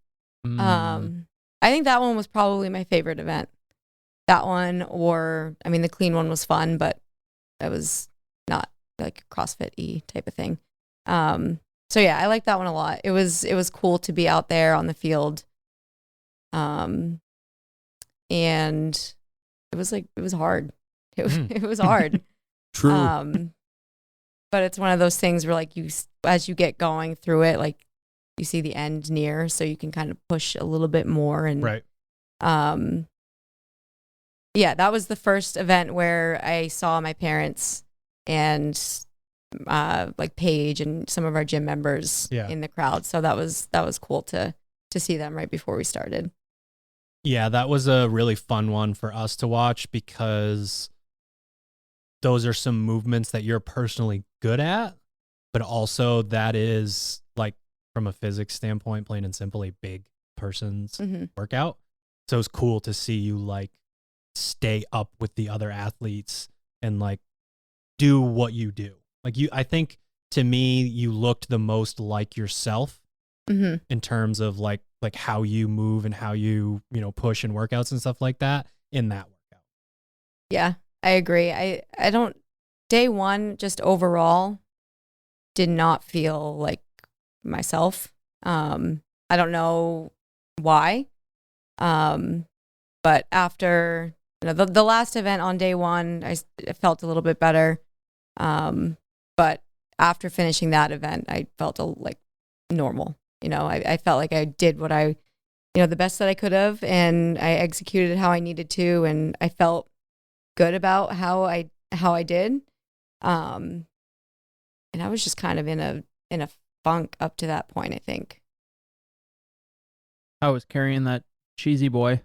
Mm. I think that one was probably my favorite event. That one, or I mean, the clean one was fun, but that was not like a CrossFit-y type of thing. So yeah, I like that one a lot. It was cool to be out there on the field. And it was hard. It was hard. True. But it's one of those things where like as you get going through it, like you see the end near, so you can kind of push a little bit more. And Right. yeah, that was the first event where I saw my parents and like Paige and some of our gym members in the crowd. So that was cool to see them right before we started. Yeah, that was a really fun one for us to watch because those are some movements that you're personally good at, but also that is like from a physics standpoint, plain and simple, a big person's workout. So it's cool to see you like stay up with the other athletes and like do what you do. Like I think to me, you looked the most like yourself in terms of like how you move and how you push and workouts and stuff like that in that workout. Yeah, I agree. I don't, day one, just overall did not feel like myself. I don't know why. But after the last event on day one, I felt a little bit better. But after finishing that event, I felt like normal. I felt like I did what I, the best that I could have, and I executed how I needed to, and I felt good about how I did. And I was just kind of in a funk up to that point, I think. I was carrying that cheesy boy.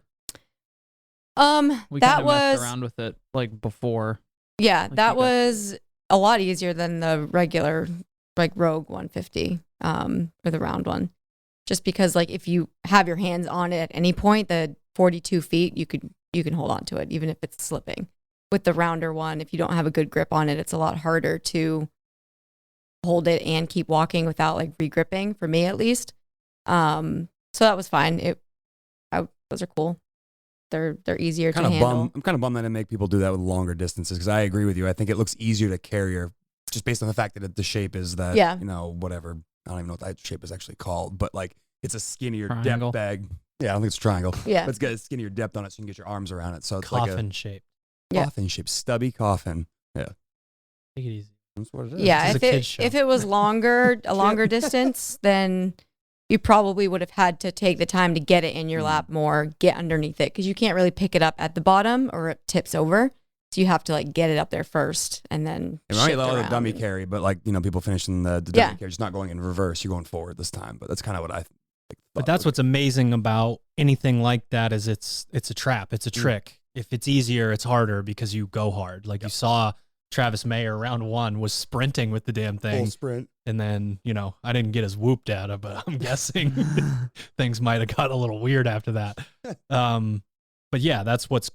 We that kinda was messed around with it like before. Yeah, Like that you got- was a lot easier than the regular like Rogue 150 or the round one. Just because like if you have your hands on it at any point, the 42 feet, you can hold on to it even if it's slipping. With the rounder one, if you don't have a good grip on it, it's a lot harder to hold it and keep walking without like re-gripping, for me at least. So that was fine. Those are cool. They're easier to handle. I'm kind of bummed that I make people do that with longer distances because I agree with you. I think it looks easier to carry just based on the fact that the shape is that, whatever. I don't even know what that shape is actually called, but like it's a skinnier Triangle. depth bag. Yeah, I don't think it's a triangle. Yeah. But it's got a skinnier depth on it so you can get your arms around it. So it's Coffin like shape. Yeah. coffin shape, stubby coffin. Yeah. Take it easy. That's what it is. Yeah, This is a kid's show. if it was a longer distance, then you probably would have had to take the time to get it in your lap more, get underneath it, because you can't really pick it up at the bottom or it tips over. So you have to like get it up there first and then It might shift allow the around. dummy carry, but like, people finishing the dummy carry, just not going in reverse. You're going forward this time. But that's kind of what I think. But that's what's amazing about anything like that is it's a trap. It's a trick. If it's easier, it's harder because you go hard. Like you saw Travis Mayer round one was sprinting with the damn thing. full sprint. And then, I didn't get his whoop data, but I'm guessing things might have got a little weird after that. But yeah, that's what's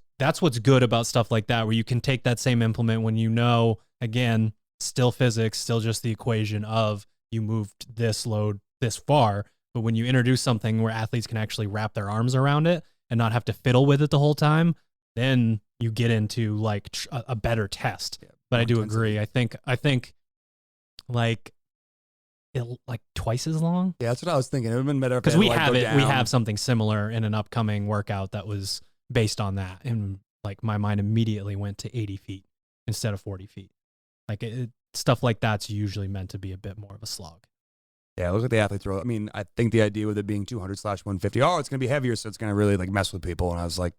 good about stuff like that, where you can take that same implement when again, still physics, still just the equation of you moved this load this far. But when you introduce something where athletes can actually wrap their arms around it and not have to fiddle with it the whole time, then you get into like a better test. Yeah, but I do intensity. agree. I think like twice as long. Yeah, that's what I was thinking. It would have been better if Because they we had, have go it. We down. have something similar in an upcoming workout that was based on that. And like my mind immediately went to 80 feet instead of 40 feet. Like stuff like that's usually meant to be a bit more of a slog. Yeah, it looks like the athletes throw. I mean, I think the idea with it being 200/150, it's going to be heavier, so it's going to really like mess with people. And I was like,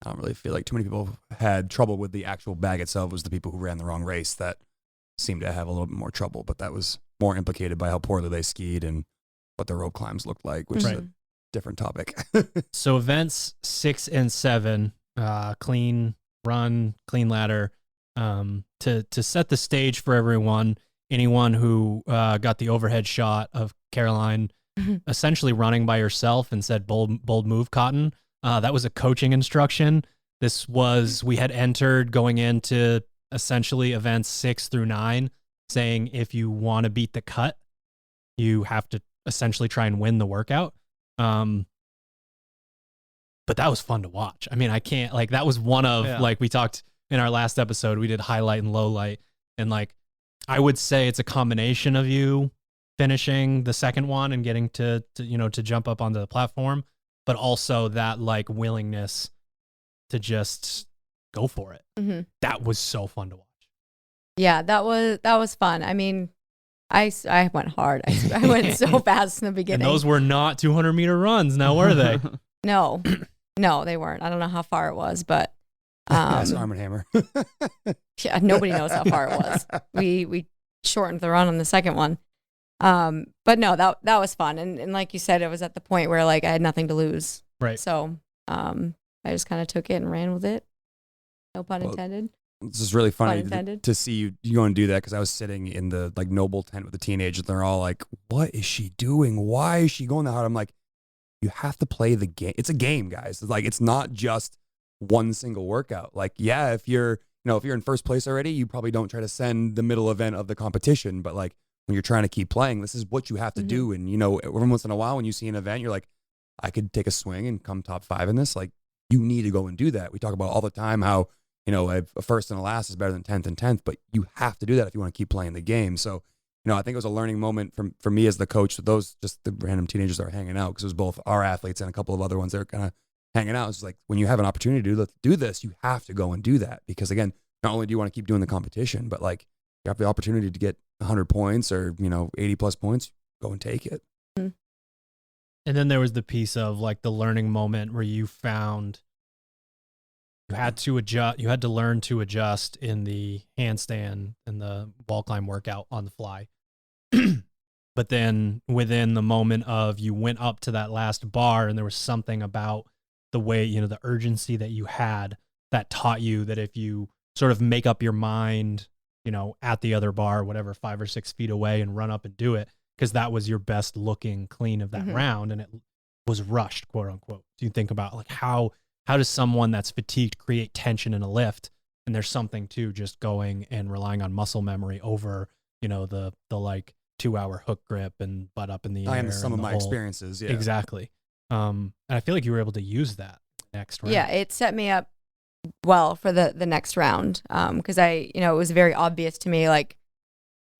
I don't really feel like too many people had trouble with the actual bag itself. It was the people who ran the wrong race that seemed to have a little bit more trouble. But that was more implicated by how poorly they skied and what their rope climbs looked like, which is a different topic. So events 6 and 7, clean run, clean ladder, to set the stage for everyone. Anyone who got the overhead shot of Caroline essentially running by herself and said bold move, Cotton. That was a coaching instruction. We had entered going into essentially events 6 through 9, saying if you want to beat the cut, You have to essentially try and win the workout. But that was fun to watch. I mean, I can't, like, that was one of, like, we talked in our last episode, we did highlight and low light. And, like, I would say it's a combination of you finishing the second one and getting to jump up onto the platform, but also that, like, willingness to just go for it. Mm-hmm. That was so fun to watch. Yeah, that was fun. I mean, I went hard. I went so fast in the beginning. And those were not 200-meter runs, now were they? No, they weren't. I don't know how far it was, but that's Arm & Hammer. yeah, nobody knows how far it was. We shortened the run on the second one. But no, that was fun. And like you said, it was at the point where, like, I had nothing to lose. Right. So I just kind of took it and ran with it. No pun intended. It's just really funny to see you go and do that, because I was sitting in the, like, Noble tent with the teenagers, and they're all like, what is she doing? Why is she going that hard? I'm like, you have to play the game. It's a game, guys. It's like, it's not just one single workout. Like, yeah, if you're in first place already, you probably don't try to send the middle event of the competition, but, like, when you're trying to keep playing, this is what you have to do. And, every once in a while when you see an event, you're like, I could take a swing and come top 5 in this. Like, you need to go and do that. We talk about all the time how, a first and a last is better than 10th and 10th, but you have to do that if you want to keep playing the game. So, I think it was a learning moment for me as the coach, with those, just the random teenagers that were hanging out, because it was both our athletes and a couple of other ones that were kind of hanging out. It's like, when you have an opportunity to do this, you have to go and do that, because, again, not only do you want to keep doing the competition, but, like, you have the opportunity to get 100 points or, 80 plus points, go and take it. Mm-hmm. And then there was the piece of, like, the learning moment where you found you had to learn to adjust in the handstand and the wall climb workout on the fly. But then within the moment of, you went up to that last bar, and there was something about the way, the urgency that you had that taught you that if you sort of make up your mind, at the other bar, whatever, 5 or 6 feet away, and run up and do it, because that was your best looking clean of that round, and it was rushed, quote unquote. Do you think about, like, how does someone that's fatigued create tension in a lift? And there's something to just going and relying on muscle memory over, the like 2-hour hook grip and butt up in the air. And some of my experiences. Yeah, exactly. And I feel like you were able to use that next round. Yeah, it set me up well for the next round. Because it was very obvious to me, like,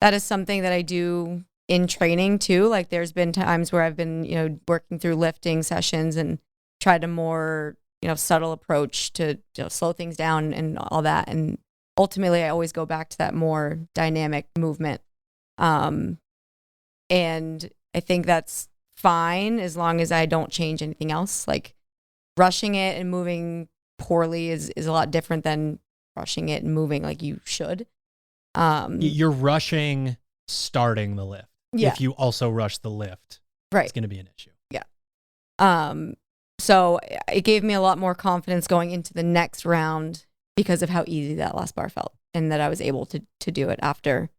that is something that I do in training too. Like, there's been times where I've been, working through lifting sessions and tried a more, subtle approach to slow things down and all that. And ultimately, I always go back to that more dynamic movement. And I think that's fine as long as I don't change anything else. Like, rushing it and moving poorly is a lot different than rushing it and moving like you should. You're rushing starting the lift. Yeah. If you also rush the lift, right, it's going to be an issue. Yeah. So it gave me a lot more confidence going into the next round because of how easy that last bar felt, and that I was able to do it after,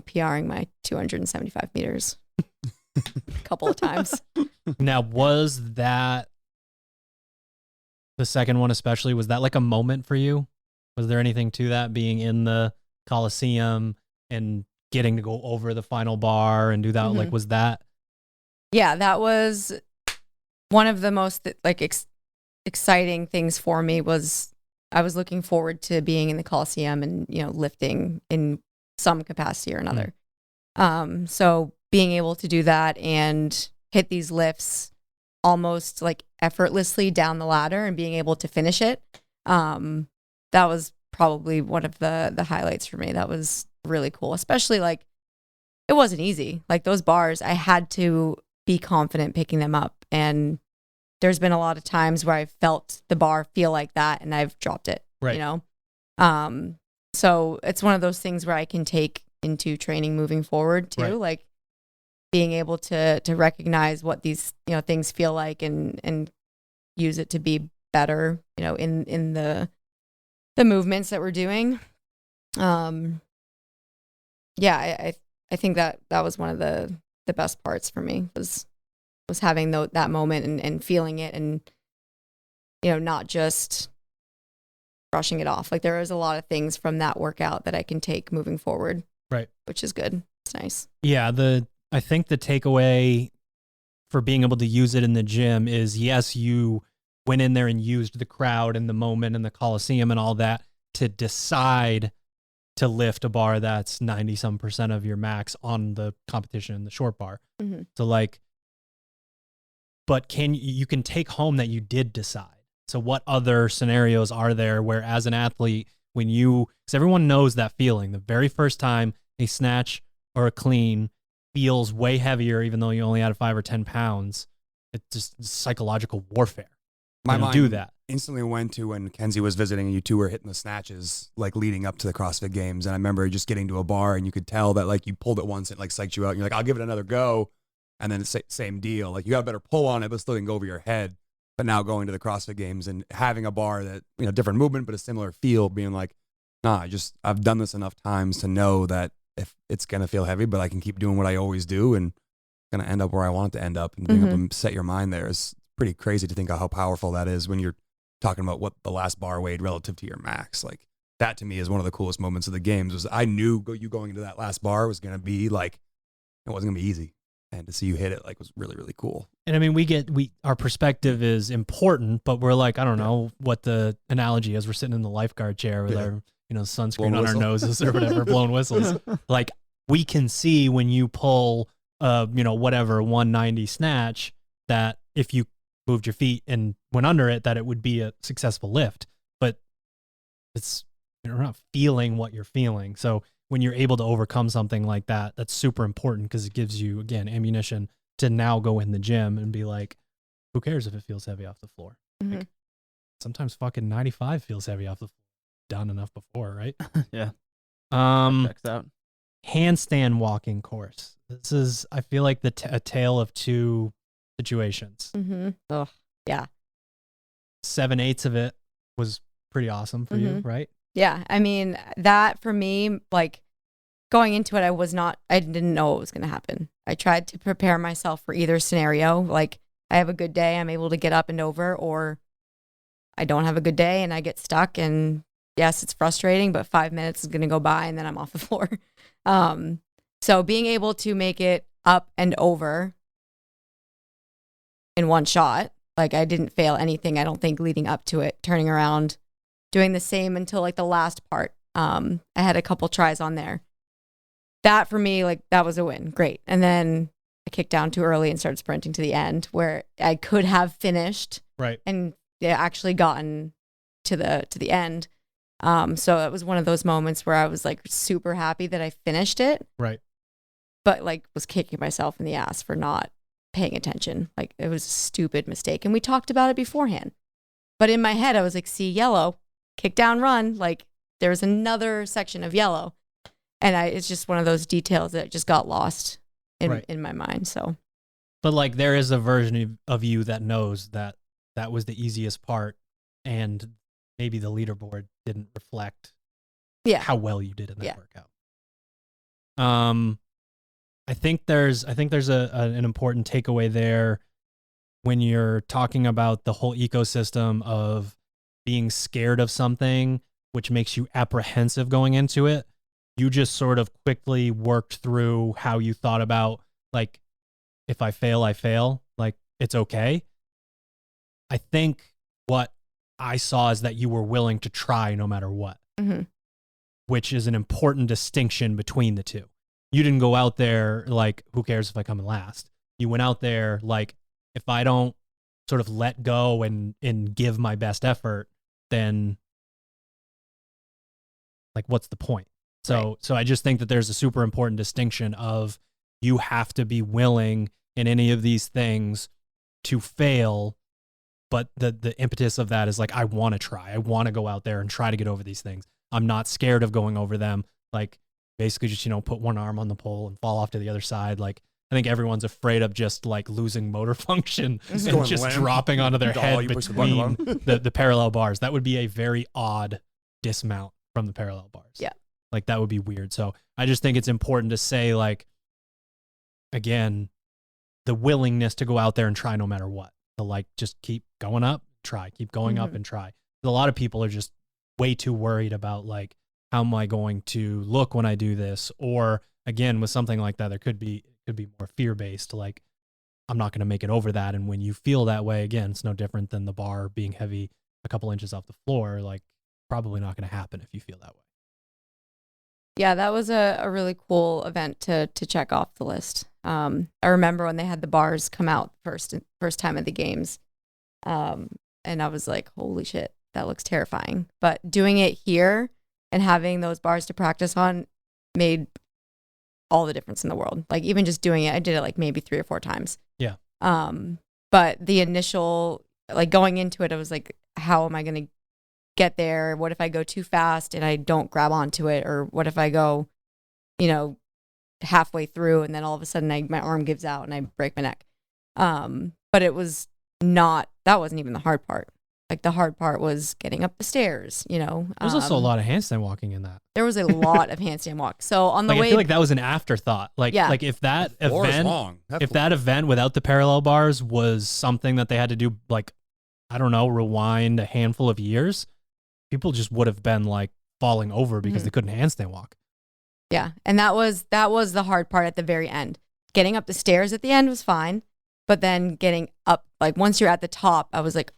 PRing my 275 meters a couple of times. Now, was that the second one especially, was that like a moment for you? Was there anything to that, being in the Coliseum and getting to go over the final bar and do that? Like, was that? Yeah, that was one of the most exciting things for me. Was I was looking forward to being in the Coliseum and, lifting in some capacity or another. So being able to do that and hit these lifts almost like effortlessly down the ladder and being able to finish it, that was probably one of the highlights for me. That was really cool, especially, like, it wasn't easy. Like, those bars, I had to be confident picking them up, and there's been a lot of times where I felt the bar feel like that and I've dropped it, right. So it's one of those things where I can take into training moving forward too, right. Like, being able to recognize what these, things feel like and use it to be better, in the movements that we're doing. Yeah, I think that was one of the best parts for me was having that moment and feeling it, and, not just brushing it off. Like, there is a lot of things from that workout that I can take moving forward. Right. Which is good. It's nice. Yeah. I think the takeaway for being able to use it in the gym is, yes, you went in there and used the crowd and the moment and the Coliseum and all that to decide to lift a bar that's 90% of your max on the competition, the short bar. Mm-hmm. So like, but you can take home that you did decide. So what other scenarios are there where as an athlete, because everyone knows that feeling, the very first time a snatch or a clean feels way heavier, even though you only added 5 or 10 pounds, it's just psychological warfare. My mind do that. Instantly went to when Kenzie was visiting and you two were hitting the snatches, like leading up to the CrossFit Games. And I remember just getting to a bar and you could tell that like you pulled it once and like psyched you out. And you're like, I'll give it another go. And then it's same deal. Like you got a better pull on it, but still didn't go over your head. But now going to the CrossFit Games and having a bar that, different movement, but a similar feel, being like, nah, I've done this enough times to know that if it's going to feel heavy, but I can keep doing what I always do and going to end up where I want it to end up. And being able to set your mind there is pretty crazy to think of how powerful that is when you're talking about what the last bar weighed relative to your max. Like that to me is one of the coolest moments of the games. Was I knew you going into that last bar was going to be like, it wasn't going to be easy. And to see you hit it was really, really cool. And I mean, our perspective is important, but we're like, I don't know what the analogy is. We're sitting in the lifeguard chair with our, sunscreen on our noses or whatever, blowing whistles. Like we can see when you pull, whatever 190 snatch, that if you moved your feet and went under it, that it would be a successful lift. But you're not feeling what you're feeling. So when you're able to overcome something like that, that's super important because it gives you, again, ammunition to now go in the gym and be like, who cares if it feels heavy off the floor? Mm-hmm. Like, sometimes fucking 95 feels heavy off the floor. Done enough before, right? Yeah. Checks out. Handstand walking course. This is, I feel like a tale of two situations. Mm-hmm. Oh, yeah. 7/8 of it was pretty awesome for you, right? Yeah. I mean, that for me, like going into it, I didn't know what was going to happen. I tried to prepare myself for either scenario. Like I have a good day, I'm able to get up and over, or I don't have a good day and I get stuck. And yes, it's frustrating, but 5 minutes is going to go by and then I'm off the floor. So being able to make it up and over in one shot, like I didn't fail anything, I don't think, leading up to it, turning around, doing the same until like the last part. I had a couple tries on there. That for me, like that was a win. Great. And then I kicked down too early and started sprinting to the end where I could have finished. Right. And actually gotten to the end. So it was one of those moments where I was like super happy that I finished it. Right. But like was kicking myself in the ass for not paying attention. Like it was a stupid mistake. And we talked about it beforehand. But in my head, I was like, see, yellow, kick down, run. Like there was another section of yellow. And it's just one of those details that just got lost in my mind. So, but like there is a version of you that knows that was the easiest part, and maybe the leaderboard didn't reflect how well you did in that workout. I think there's an important takeaway there when you're talking about the whole ecosystem of being scared of something, which makes you apprehensive going into it. You just sort of quickly worked through how you thought about, like, if I fail, I fail. Like, it's okay. I think what I saw is that you were willing to try no matter what, which is an important distinction between the two. You didn't go out there like, who cares if I come in last? You went out there like, if I don't sort of let go and give my best effort, then like, what's the point? So I just think that there's a super important distinction of you have to be willing in any of these things to fail. But the impetus of that is like, I want to try. I want to go out there and try to get over these things. I'm not scared of going over them. Like basically just, put one arm on the pole and fall off to the other side. Like I think everyone's afraid of just like losing motor function and just dropping onto their head between the parallel bars. That would be a very odd dismount from the parallel bars. Yeah. Like that would be weird. So I just think it's important to say, like, again, the willingness to go out there and try no matter what. To like just keep going up, try, keep going up and try. A lot of people are just way too worried about like, how am I going to look when I do this? Or again, with something like that, there could be could be more fear-based, like, I'm not going to make it over that. And when you feel that way, again, it's no different than the bar being heavy a couple inches off the floor. Like, probably not going to happen if you feel that way. Yeah, that was a really cool event to check off the list. I remember when they had the bars come out first time at the games. And I was like, holy shit, that looks terrifying. But doing it here and having those bars to practice on made all the difference in the world. Like, even just doing it, I did it like maybe 3 or 4 times. Yeah. But the initial, like, going into it, I was like, how am I going to get there? What if I go too fast and I don't grab onto it? Or what if I go, halfway through and then all of a sudden my arm gives out and I break my neck? But it was not, that wasn't even the hard part. Like, the hard part was getting up the stairs, There's also a lot of handstand walking in that. There was a lot of handstand walk. So on the way, I feel like that was an afterthought. Like, like if that event without the parallel bars was something that they had to do, like, I don't know, rewind a handful of years, people just would have been like falling over because they couldn't handstand walk. Yeah. And that was the hard part at the very end. Getting up the stairs at the end was fine. But then getting up, like, once you're at the top, I was like,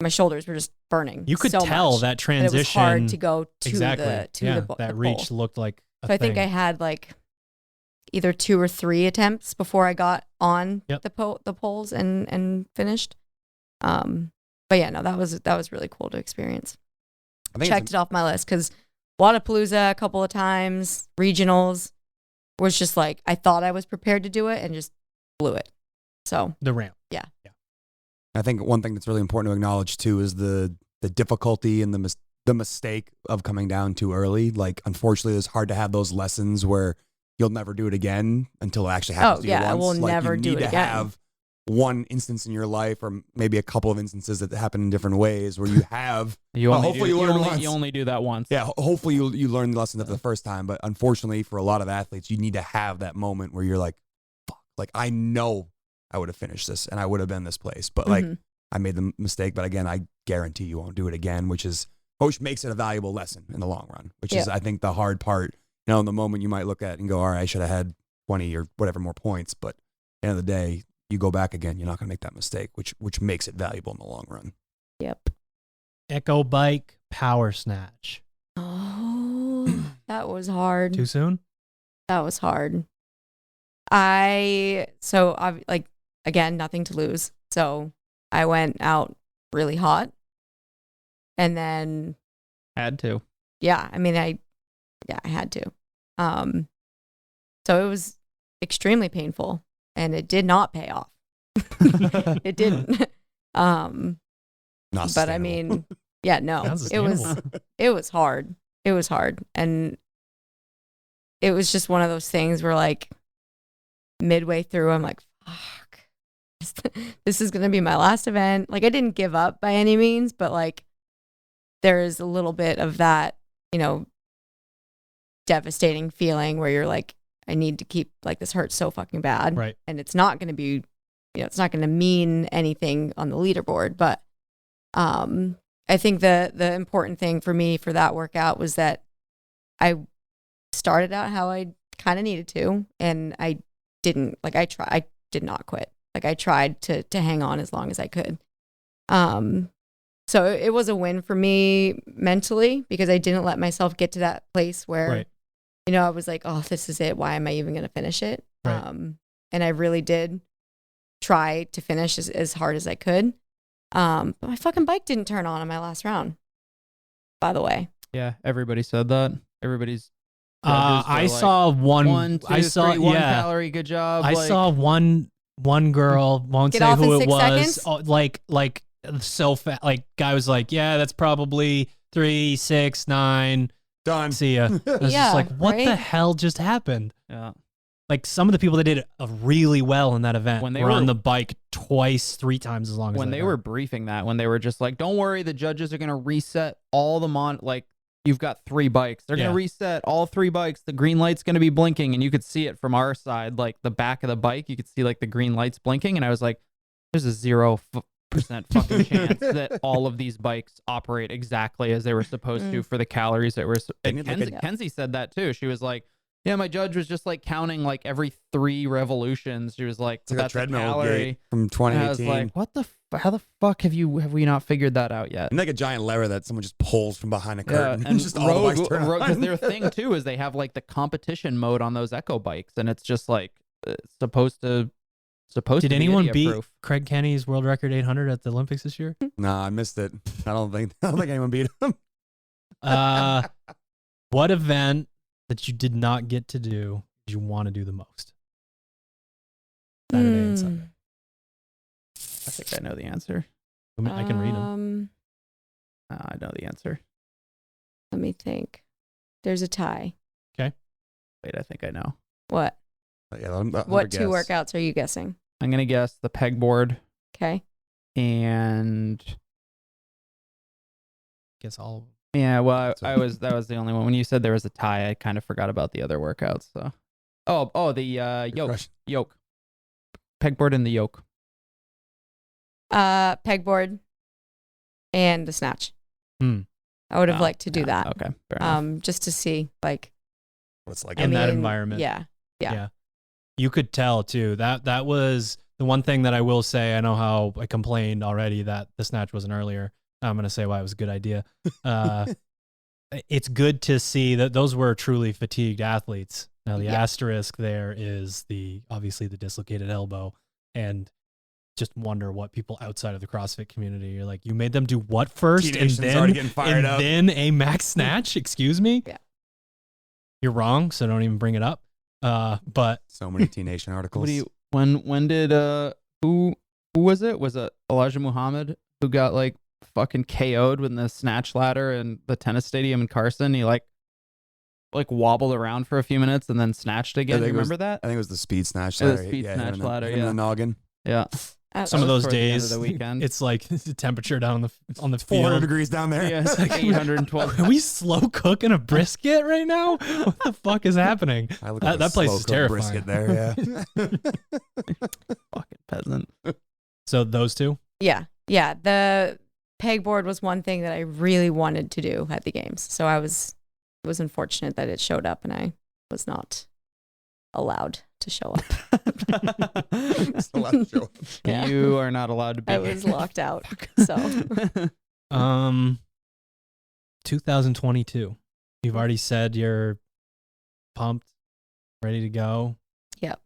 my shoulders were just burning. You could so tell much. that transition. It was hard to go to exactly. the that the reach pole. looked like a So I think thing. I had like either 2 or 3 attempts before I got on the poles and finished. But yeah, no, that was really cool to experience. I think Checked it off my list because Wadapalooza a couple of times, regionals was just like, I thought I was prepared to do it and just blew it. So the ramp. Yeah. I think one thing that's really important to acknowledge too is the difficulty and the mistake of coming down too early. Like, unfortunately, it's hard to have those lessons where you'll never do it again until it actually happens to you once. I will like, never do it again. You need to have one instance in your life, or maybe a couple of instances that happen in different ways, where you have. You only do that once. Yeah, hopefully you learn the lesson after the first time. But unfortunately, for a lot of athletes, you need to have that moment where you're like, "Fuck!" Like, I know I would have finished this and I would have been this place, but like, I made the mistake. But again, I guarantee you won't do it again, which makes it a valuable lesson in the long run. Which is, I think, the hard part. In the moment you might look at it and go, "All right, I should have had 20 or whatever more points," but at the end of the day, you go back again, you're not going to make that mistake, which makes it valuable in the long run. Yep. Echo bike power snatch. Oh, that was hard. Too soon? That was hard. Again, nothing to lose. So I went out really hot and then had to. Yeah. I mean, I had to. So it was extremely painful and it did not pay off. It didn't. But I mean, yeah, no, it was hard. It was hard. And it was just one of those things where, like, midway through, I'm like, fuck, this is going to be my last event. Like, I didn't give up by any means, but like, there is a little bit of that, devastating feeling where you're like, I need to keep, like, this hurts so fucking bad. Right. And it's not going to be, it's not going to mean anything on the leaderboard. But I think the important thing for me for that workout was that I started out how I kind of needed to, and I didn't, like, I did not quit. Like, I tried to hang on as long as I could. So it was a win for me mentally because I didn't let myself get to that place where, I was like, oh, this is it. Why am I even going to finish it? Right. And I really did try to finish as hard as I could. But my fucking bike didn't turn on my last round, by the way. Yeah, everybody said that. Everybody's. I saw one. I saw 1 calorie. Good job. I saw one girl. Won't Get say off who in it 6 was. seconds? Oh, like so fast. Like, guy was like, yeah, that's probably 3, 6, 9. Done. See ya. I was Yeah, just like, what the right? hell just happened? Yeah. Like, some of the people that did really well in that event When they were were- on the bike twice, 3 times as long as When they were briefing that, when they were just like, don't worry, the judges are going to reset all the like, you've got 3 bikes. They're going to reset all 3 bikes. The green light's going to be blinking. And you could see it from our side, like the back of the bike. You could see like the green lights blinking. And I was like, there's a 0% fucking chance that all of these bikes operate exactly as they were supposed to for the calories that were. They need, like, Kenzie said that too. She was like, Yeah, my judge was just like counting like every 3 revolutions. She was like, It's like a that's a treadmill calorie. gate from And 2018. I was like, what the? How the fuck have we not figured that out yet? And like a giant lever that someone just pulls from behind a curtain. and just all the bikes turn on. because their thing too is they have like the competition mode on those Echo bikes, and it's just like supposed to. Did anyone be beat idiot-proof. Craig Kenny's world record 800 at the Olympics this year? Nah, I missed it. I don't think anyone beat him. What event that you did not get to do did you want to do the most? Saturday and Sunday. I think I know the answer. I can read them. I know the answer. Let me think. There's a tie. Wait, I think I know. What? Yeah, What 2 workouts are you guessing? I'm gonna guess the pegboard Okay. and Guess all of them. yeah. Well, that was the only one. When you said there was a tie, I kind of forgot about the other workouts. So, the yoke, pegboard and the yoke. Pegboard and the snatch. I would have liked to do that. Okay, fair enough. Just to see like what's like in that environment. Yeah. You could tell too. That was the one thing that I will say. I know how I complained already that the snatch wasn't earlier. I'm going to say why it was a good idea. It's good to see that those were truly fatigued athletes. Now the asterisk there is obviously the dislocated elbow, and just wonder what people outside of the CrossFit community, you're like, you made them do what first, and then a max snatch? Excuse me? Yeah. You're wrong, so don't even bring it up. But so many T Nation articles. When did who was it? Was it Elijah Muhammad who got like fucking KO'd with the snatch ladder in the tennis stadium in Carson? He like wobbled around for a few minutes and then snatched again. You remember that? I think it was the speed snatch ladder. ladder. The speed snatch ladder. Yeah. The noggin. Yeah. Some of those days, the weekend. It's like the temperature down on the 400 field. degrees down there. Yeah, it's like 812. Are we slow cooking a brisket right now? What the fuck is happening? That place is terrifying. Brisket there, yeah. Fucking peasant. So those 2? Yeah. The pegboard was one thing that I really wanted to do at the games. So it was unfortunate that it showed up and I was not allowed to show up. Still allowed to show up. Yeah. You are not allowed to be. I was locked out. So 2022. You've already said you're pumped, ready to go. Yep.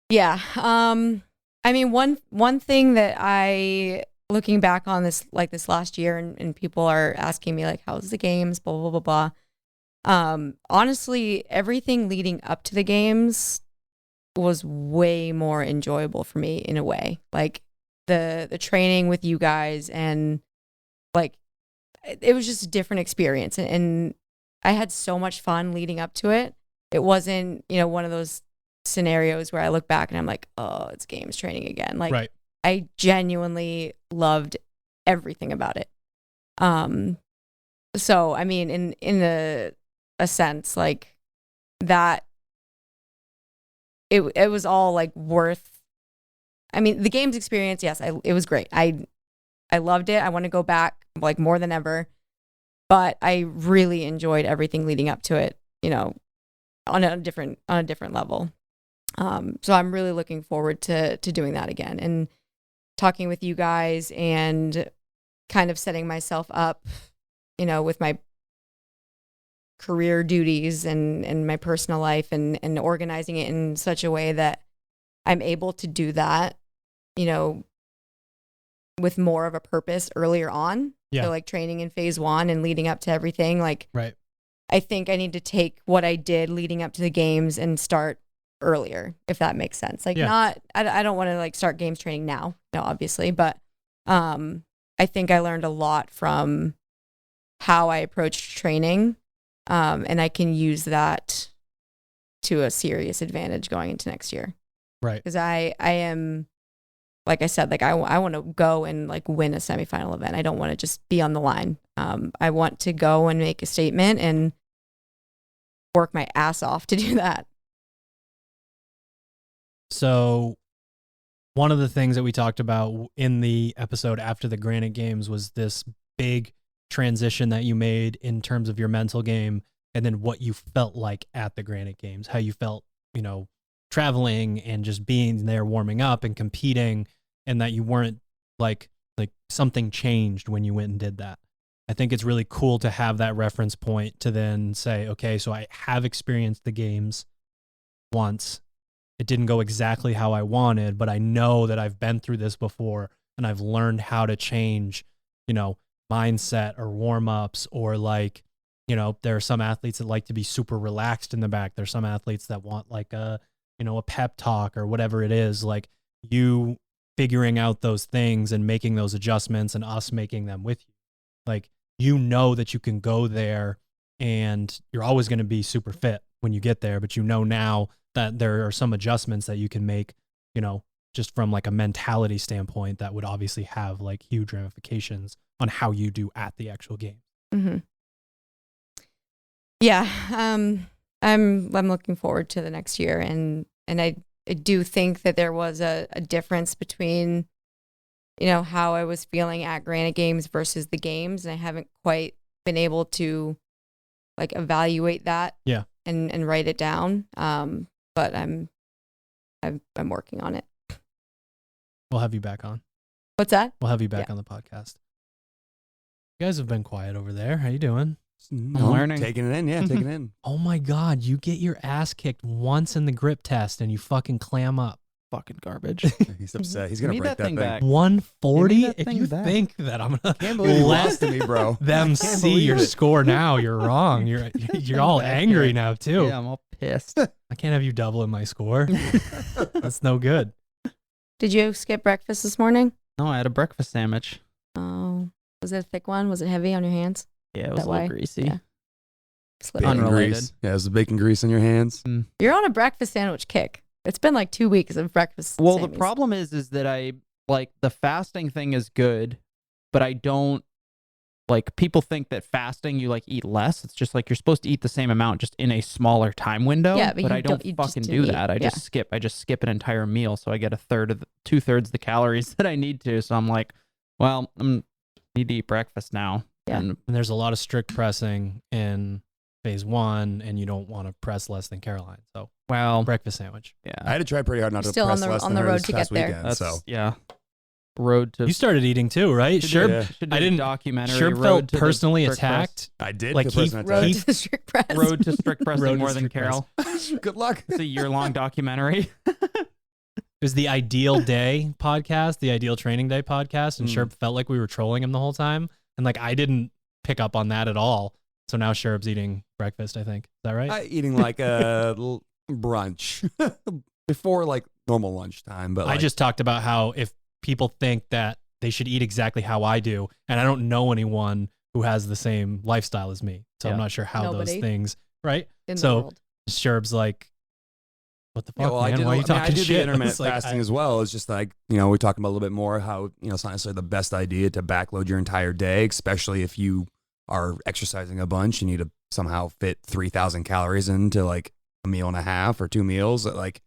Yeah. I mean, one thing that I, looking back on this last year, and people are asking me like, how's the games, blah, blah, blah, blah. Honestly, everything leading up to the games was way more enjoyable for me in a way. Like the training with you guys, and like it was just a different experience, and I had so much fun leading up to it. It wasn't, one of those scenarios where I look back and I'm like, oh, it's games training again. Like right. I genuinely loved everything about it. So I mean, in a sense, like that, it was all like worth. I mean, the games experience, yes, it was great. I loved it. I want to go back like more than ever, but I really enjoyed everything leading up to it. On a different level. So I'm really looking forward to doing that again and talking with you guys and kind of setting myself up, with my career duties and my personal life and organizing it in such a way that I'm able to do that, with more of a purpose earlier on. Yeah. So like training in phase 1 and leading up to everything. Like, right. I think I need to take what I did leading up to the games and start earlier, if that makes sense. Like I don't want to like start games training now, no, obviously, but I think I learned a lot from how I approached training, and I can use that to a serious advantage going into next year. Right. Because I am, like I said, like I want to go and like win a semifinal event. I don't want to just be on the line. I want to go and make a statement and work my ass off to do that. So one of the things that we talked about in the episode after the Granite Games was this big transition that you made in terms of your mental game and then what you felt like at the Granite Games, how you felt, traveling and just being there, warming up and competing, and that you weren't like something changed when you went and did that. I think it's really cool to have that reference point to then say, okay, so I have experienced the games once. It didn't go exactly how I wanted, but I know that I've been through this before and I've learned how to change, mindset or warm-ups, or there are some athletes that like to be super relaxed in the back. There's some athletes that want a pep talk or whatever it is. Like, you figuring out those things and making those adjustments and us making them with you. Like, that you can go there and you're always going to be super fit when you get there, but now that there are some adjustments that you can make, just from like a mentality standpoint that would obviously have like huge ramifications on how you do at the actual game. Mm-hmm. Yeah. I'm looking forward to the next year. And I do think that there was a difference between, how I was feeling at Granite Games versus the games. And I haven't quite been able to like evaluate that and write it down. But I'm working on it. We'll have you back on. What's that? We'll have you back on the podcast. You guys have been quiet over there. How you doing? I'm learning. Taking it in. Yeah, taking it in. Oh my God. You get your ass kicked once in the grip test and you fucking clam up. Fucking garbage. He's upset. He's going to break that thing. Back. 140? That if thing you back. think that I'm going Can't believe you lost to me, bro. them see your score now, you're wrong. You're all angry now too. Yeah, I'm all pissed. I can't have you doubling my score. That's no good. Did you skip breakfast this morning? No, I had a breakfast sandwich. Oh, was it a thick one? Was it heavy on your hands? Yeah, it was a little greasy. Yeah. Bacon Unrelated. grease. Yeah, there's the bacon grease on your hands. You're on a breakfast sandwich kick. It's been like 2 weeks of breakfast. Well, Sammies. the problem is that I like the fasting thing is good, but I don't like, people think that fasting you like eat less. It's just like you're supposed to eat the same amount just in a smaller time window. Yeah, but I don't you fucking just do eat. that. I just skip an entire meal, so I get 2/3 the calories that I need to. So I'm like, well, I need to eat breakfast now. Yeah. And there's a lot of strict pressing in phase 1, and you don't want to press less than Caroline. So, breakfast sandwich. Yeah. I had to try pretty hard not You're to still press on the- less on than the her road this to past get there. weekend. That's, So road to. You started eating too, right? Sure. Yeah. Should do I a didn't. documentary. Sure road felt to the personally strict press. attacked. I did. Like, feel he- personally Road attacked. to the strict press. Road to strict pressing Road to more than strict press. Carol. Good luck. It's a year-long documentary. It was the Ideal Day podcast, the Ideal Training Day podcast, and Sherb felt like we were trolling him the whole time. And like, I didn't pick up on that at all. So now Sherb's eating breakfast, I think. Is that right? Eating like a little brunch before like normal lunchtime. But I just talked about how if people think that they should eat exactly how I do, and I don't know anyone who has the same lifestyle as me. So I'm not sure how those things, right? in the So world. Sherb's like, what the fuck, well, man? Why are you talking I did shit? the intermittent It's like, fasting as well. It's just like, we're talking about a little bit more how, it's not necessarily the best idea to backload your entire day, especially if you are exercising a bunch and you need to somehow fit 3,000 calories into like a meal and a half or 2 meals. Like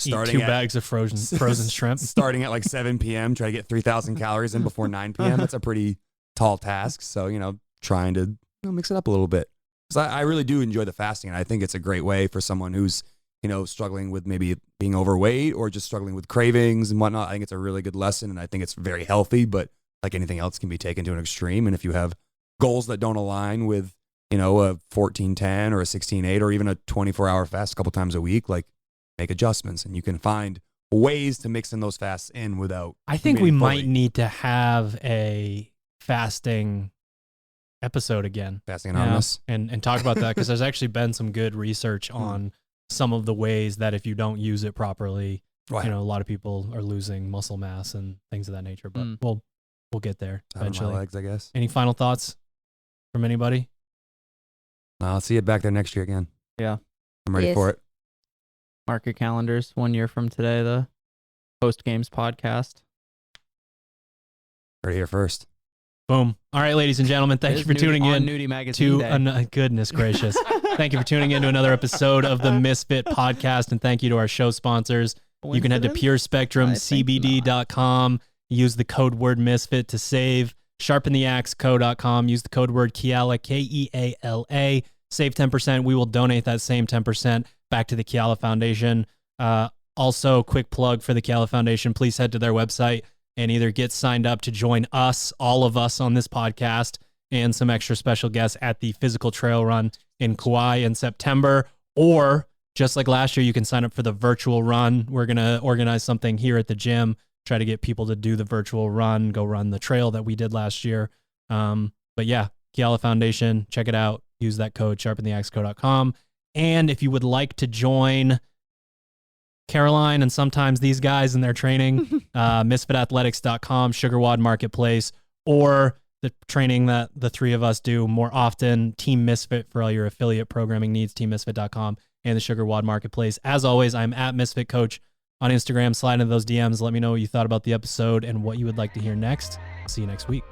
eat starting 2 at, bags of frozen shrimp. starting at like 7 p.m., try to get 3,000 calories in before 9 p.m. That's a pretty tall task. So, trying to mix it up a little bit. Because I really do enjoy the fasting. And I think it's a great way for someone who's, struggling with maybe being overweight or just struggling with cravings and whatnot. I think it's a really good lesson. And I think it's very healthy, but like anything else can be taken to an extreme. And if you have goals that don't align with, a 14-10 or a 16-8 or even a 24-hour fast a couple times a week, like make adjustments and you can find ways to mix in those fasts in without. I think we committing might fully. need to have a fasting episode again. Fasting Anonymous. And talk about that, because there's actually been some good research on some of the ways that if you don't use it properly, Right. a lot of people are losing muscle mass and things of that nature. But we'll get there Out of my eventually. legs, I guess. Any final thoughts from anybody? I'll see you back there next year again. Yeah. I'm ready Yes. for it. Mark your calendars. 1 year from today, the post games podcast. Right here first. Boom. All right, ladies and gentlemen, thank you for tuning in Nudie Magazine Day. goodness gracious. Thank you for tuning in to another episode of the Misfit Podcast, and thank you to our show sponsors. You can head to purespectrumcbd.com, use the code word Misfit to save, sharpentheaxeco.com, use the code word Keala, Keala, save 10%. We will donate that same 10% back to the Kiala Foundation. Also, quick plug for the Kiala Foundation. Please head to their website and either get signed up to join us, all of us on this podcast, and some extra special guests at the physical trail run in Kauai in September, or just like last year, you can sign up for the virtual run. We're going to organize something here at the gym, try to get people to do the virtual run, go run the trail that we did last year. But yeah, Kiala Foundation, check it out. Use that code, sharpentheaxeco.com. And if you would like to join Caroline and sometimes these guys in their training, misfitathletics.com, SugarWOD Marketplace, or the training that the three of us do more often, Team Misfit for all your affiliate programming needs, teammisfit.com, and the SugarWOD Marketplace. As always, I'm at Misfit Coach on Instagram. Slide into those DMs. Let me know what you thought about the episode and what you would like to hear next. See you next week.